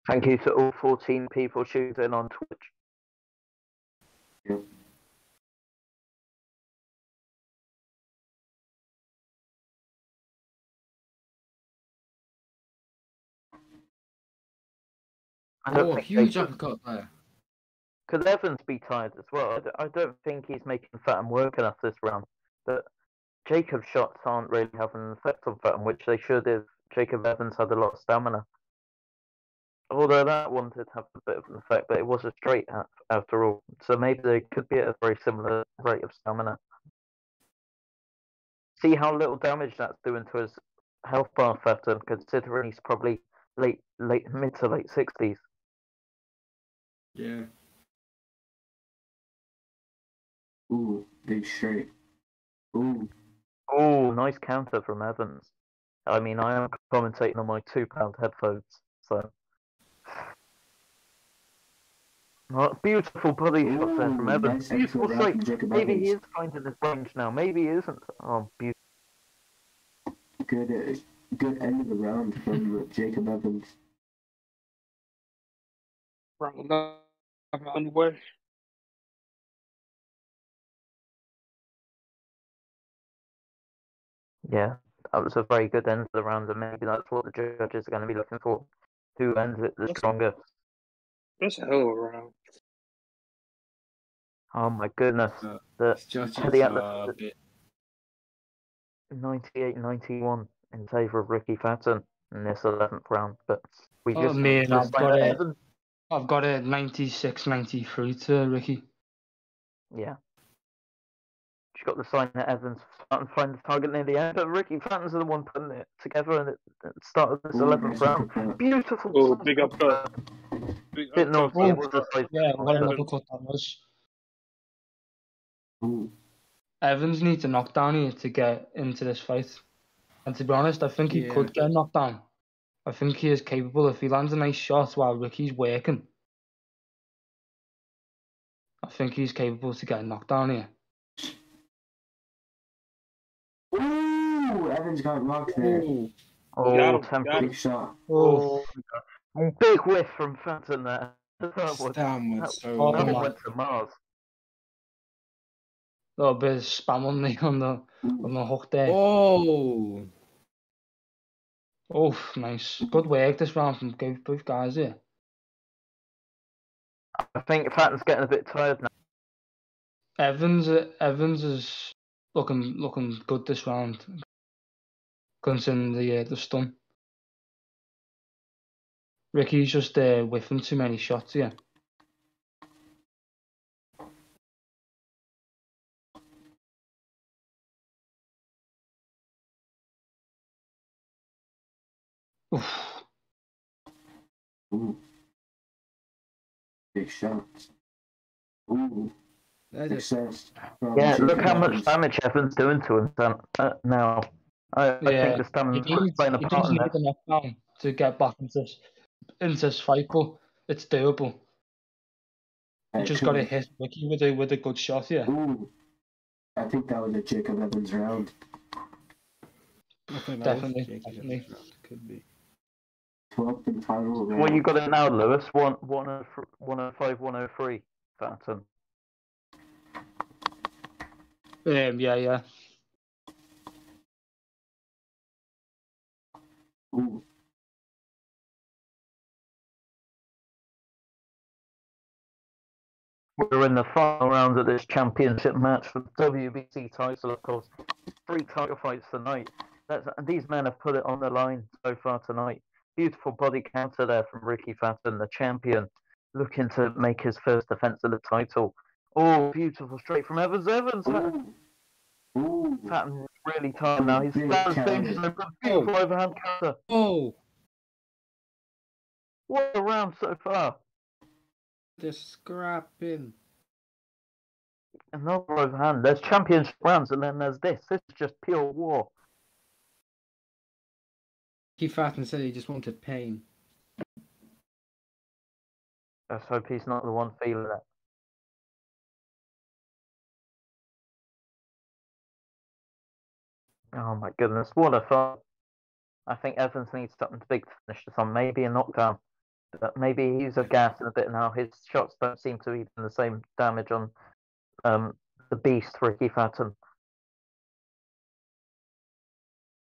Thank you to all 14 people tuning in on Twitch. Yep. Oh, huge uppercut there. Could Evans be tired as well? I don't think he's making Fatton work enough this round. But Jacob's shots aren't really having an effect on Fatton, which they should if Jacob Evans had a lot of stamina. Although that one did have a bit of an effect, but it was a straight after all. So maybe they could be at a very similar rate of stamina. See how little damage that's doing to his health bar, Fatton, considering he's probably mid to late 60s. Yeah. Ooh, big straight. Ooh. Oh, nice counter from Evans. I mean, I am commentating on my £2 headphones, so. Oh, beautiful body shots there from Evans. Nice Beautiful excellent straight. Jacob Maybe Evans. he is finding his range now. Maybe he isn't. Oh, beautiful. Good end of the round from Jacob Evans. Round way. Yeah, that was a very good end of the round, and maybe that's what the judges are going to be looking for. Who ends it the strongest? That's a hell of a round. Oh my goodness. The Judges Teddy at are a the bit... 98-91 in favour of Ricky Fatton in this 11th round, but we Oh just man, I've got it. Evans. I've got it 96-93 to Ricky. Yeah. She got the sign that Evans starting to find the target near the end, but Ricky Fatton's the one putting it together and at the start of this 11th round. Beautiful. Oh, big uppercut. Didn't know if it was a size. Yeah, what an uppercut that was. Ooh. Evans needs a knockdown here to get into this fight. And to be honest, I think he could get a knockdown. I think he is capable if he lands a nice shot while Ricky's working. I think he's capable to get a knockdown here. Ooh, Evans got rocked there. Oh, Big shot. Oh, big whiff from Fatton there. Downward, so that one went to Mars. a little bit of spam on the hook there. Oh! Oh, nice. Good work this round from both guys here. I think Fatton's getting a bit tired now. Evans is looking good this round, considering the stun. Ricky's just whiffing too many shots here. Oof. Ooh. Big shots. Ooh. Success. Yeah, look how much damage Evans doing to him now. I think the stamina's playing a part in need that. a knockdown to get back into this fight, but it's doable. You just got to hit Ricky with a good shot here. Ooh. I think that was a Jacob Evans round. Definitely. Could be. 12th and final round. Well, you got it now, Lewis. 105, 103. Fatton. Yeah. Ooh. We're in the final round of this championship match for the WBC title, of course. 3 title fights tonight. These men have put it on the line so far tonight. Beautiful body counter there from Ricky Fatton, the champion, looking to make his first defense of the title. Oh, beautiful straight from Evans. Ooh. Fatton's really tired now. He's dangerous. Beautiful overhand counter. Oh! What a round so far. They're scrapping. Another overhand. There's championship rounds and then there's this. This is just pure war. Keith Fatton said he just wanted pain. Let's hope he's not the one feeling it. Oh my goodness, what a fight. I think Evans needs something big to finish this on. Maybe a knockdown. But maybe he's a gas and a bit now. His shots don't seem to even the same damage on the beast Ricky Fatton.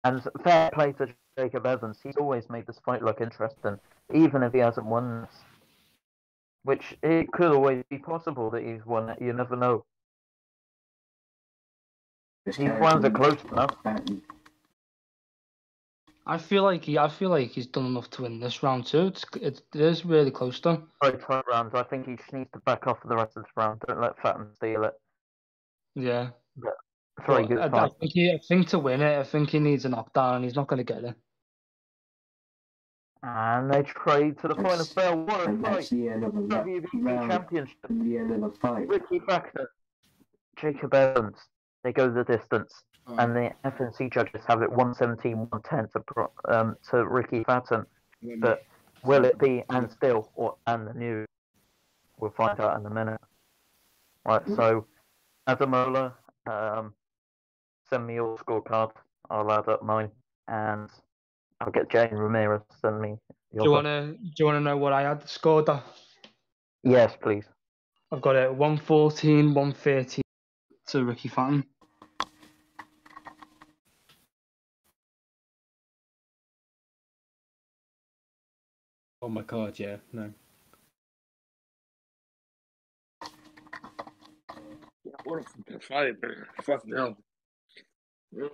And fair play to Jacob Evans. He's always made this fight look interesting, even if he hasn't won this. Which it could always be possible that he's won it. You never know. He's won it close enough. I feel like he's done enough to win this round too. It is really close though. Very tight round. I think he just needs to back off for the rest of this round. Don't let Fatton steal it. Yeah. But very good fight. I think to win it, I think he needs a knockdown, and he's not going to get it. And they trade to the final bell. What a fight! That's the end of the WBC Championship. The end of the fight. Ricky Fatton, Jacob Evans. They go the distance, and the FNC judges have it 117-110 to Ricky Fatton. But will it be and still or and the new? We'll find out in a minute. Right. So, Adamola, send me your scorecard. I'll add up mine, and I'll get Jane Ramirez to send me. Do you wanna know what I had scored? Yes, please. I've got it 114-113 to Ricky Fatton. Oh my god, yeah, no. What a fucking fight, man. Fucking hell. Yeah.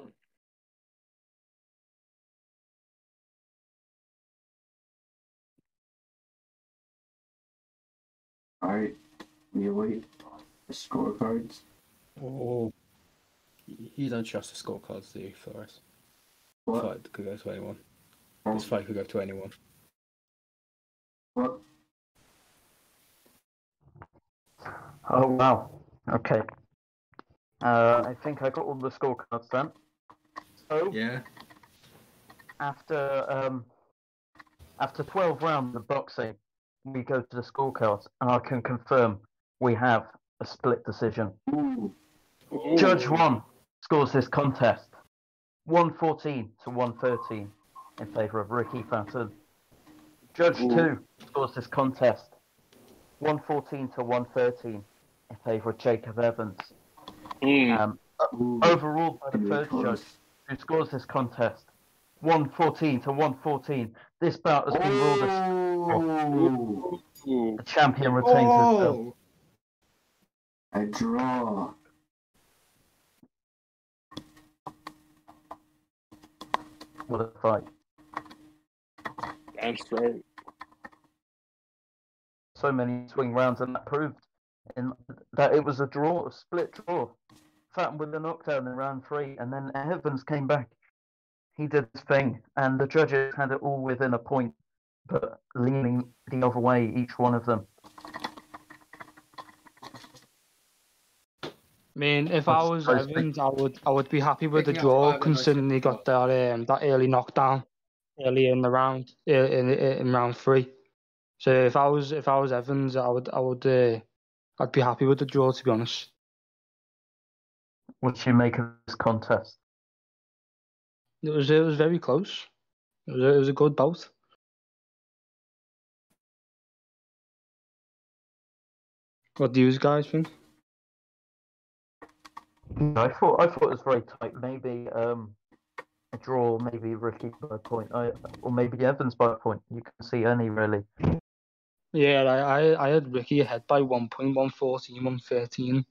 Alright, we await the scorecards. Oh, you don't trust the scorecards, do you, Flores? What? This fight could go to anyone. This fight could go to anyone. What? Oh wow. Okay. I think I got all the scorecards then. So Yeah. after 12 rounds of boxing, we go to the scorecards, and I can confirm we have a split decision. Ooh. Judge 1 scores this contest 114-113 in favour of Ricky Fatton. Judge 2 scores this contest 114-113 in favour of Jacob Evans. Overruled by the third judge, who scores this contest 114-114. This bout has been ruled as the champion retains his belt. A draw. What a fight. That's right. So many swing rounds, and that proved that it was a draw, a split draw. Fatton with a knockdown in round 3, and then Evans came back. He did his thing, and the judges had it all within a point, but leaning the other way, each one of them. I mean, if I was Evans, I would be happy with the draw, considering he got that early knockdown early in the round, in round 3. So if I was Evans, I'd be happy with the draw, to be honest. What do you make of this contest? It was very close. It was a good bout. What do you guys think? I thought it was very tight. Maybe a draw, maybe Ricky by a point, or maybe Evans by a point. You can see any really. Yeah, I had Ricky ahead by 1 point, 114, 113.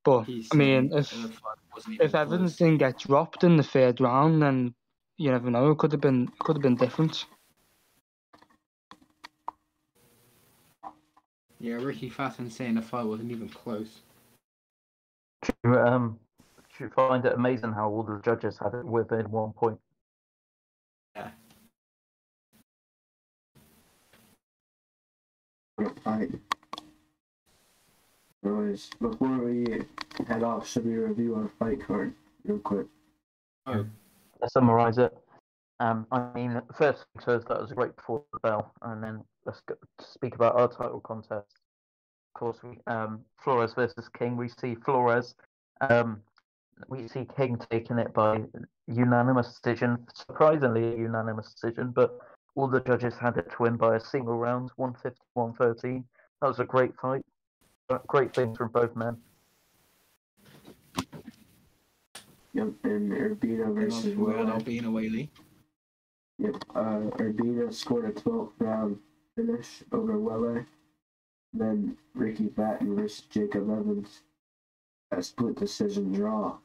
But I mean, if Evans didn't get dropped in the third round, then you never know. It could have been different. Yeah, Ricky Fatton saying the fight wasn't even close. Do you find it amazing how all the judges had it within 1 point? Yeah. Alright. Anyways, before we head off, should we review our fight card real quick? Oh. Let's summarise it. I mean, first things first, that was a great before the bell, and then let's speak about our title contest. Of course, we Flores versus King. We see Flores. We see King taking it by unanimous decision. Surprisingly, a unanimous decision, but all the judges had it to win by a single round, 150-113. That was a great fight. Great things from both men. Yep, and URBINA versus WELE. URBINA WELE. Yep, URBINA scored a 12th round finish over WELE. Then Ricky FATTON versus Jacob Evans. A split decision draw.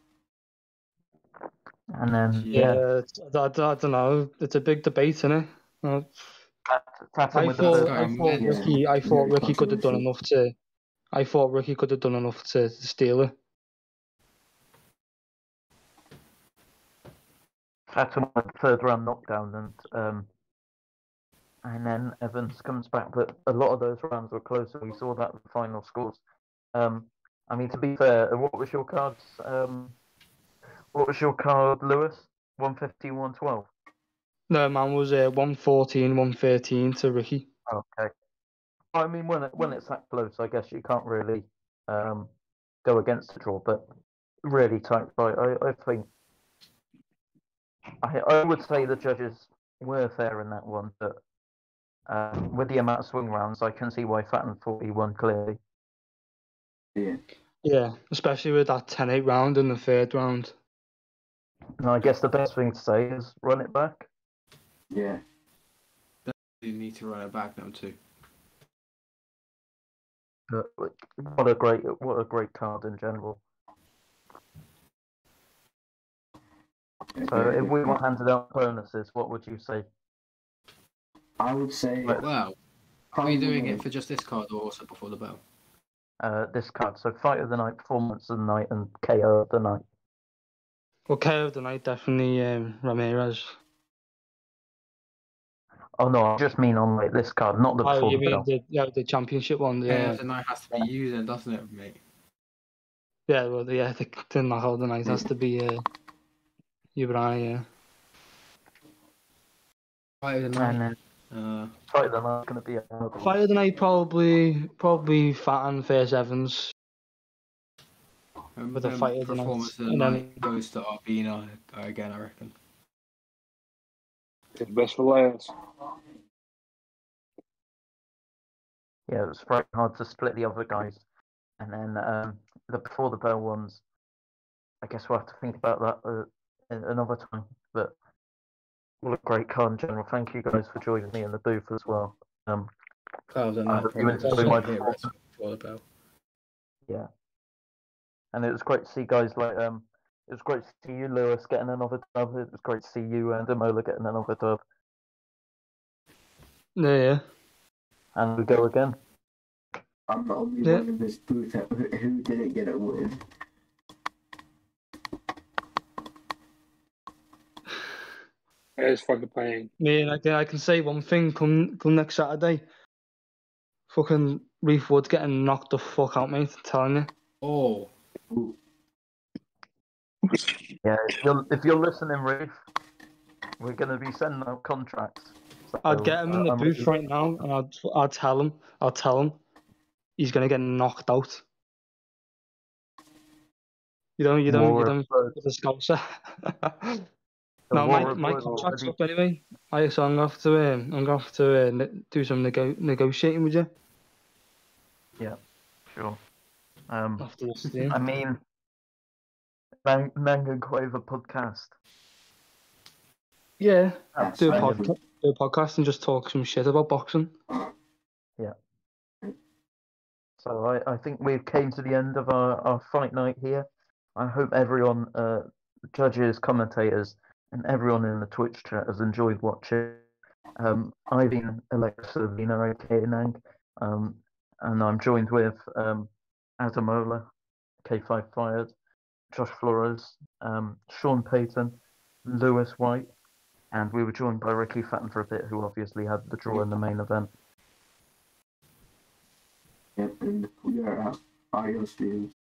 And then, I don't know. It's a big debate, isn't it? FATTON I thought Ricky could have done enough to. I thought Ricky could have done enough to steal it. FATTON went third round knockdown, and then Evans comes back. But a lot of those rounds were closer. We saw that in the final scores. I mean, to be fair, what was your cards? What was your card, Lewis? 115, 112? No, man was 114, 113 to Ricky. Okay. I mean, when it's that close, I guess you can't really go against the draw, but really tight fight. I think I would say the judges were fair in that one, but with the amount of swing rounds, I can see why FATTON thought he won clearly. Yeah, especially with that 10-8 round in the third round. And I guess the best thing to say is run it back. Yeah. You need to run it back now too. But what a great card in general. So if we were handed out bonuses, what would you say? I would say. Wow. Are you doing it for just this card or also before the bell? This card. So fight of the night, performance of the night, and KO of the night. Well, KO of the night, definitely Ramirez. Oh no, I just mean on like this card, not the before you the bell. mean the championship one? Yeah. KO of the night has to be you then, doesn't it, mate? Yeah, well, the knock of the night has to be URBINA, yeah. Fight of the night. And then fight of the night going to be another one. Fight of the night probably FATTON versus Evans. With the fight of the performance night. of the night goes to URBINA again, I reckon. It's best for last. Yeah, it was very hard to split the other guys. And then the before the bell ones, I guess we'll have to think about that another time. But what a great card in general. Thank you guys for joining me in the booth as well. Fight of the night. Before the bell. Yeah. And it was great to see guys like it was great to see you, Lewis, getting another dub. It was great to see you and Amola getting another dub. Yeah. And we go again. I'm the only one in this booth who didn't get a win. It's fucking pain. Man, I can say one thing. Come next Saturday, fucking Reef Wood's getting knocked the fuck out, mate. I'm telling you. Oh. Yeah, if you're listening, Reef, we're gonna be sending out contracts. So, I'd get him in the booth right now, and I'd tell him, he's gonna get knocked out. You don't get the scouser. No, my contract's up anyway. So I'm gonna have to do some negotiating with you. Yeah, sure. After this game. I mean, Manga Quaver podcast. Yeah, do a podcast and just talk some shit about boxing. Yeah. So I think we've came to the end of our fight night here. I hope everyone, judges, commentators, and everyone in the Twitch chat has enjoyed watching. I've been Alexa Vina, aka Nang, and I'm joined with Adamola, K5 Fired, Josh Flores, Sean Payton, Lewis White, and we were joined by Ricky FATTON for a bit, who obviously had the draw in the main event. Yep, and we are out. Adios, videos.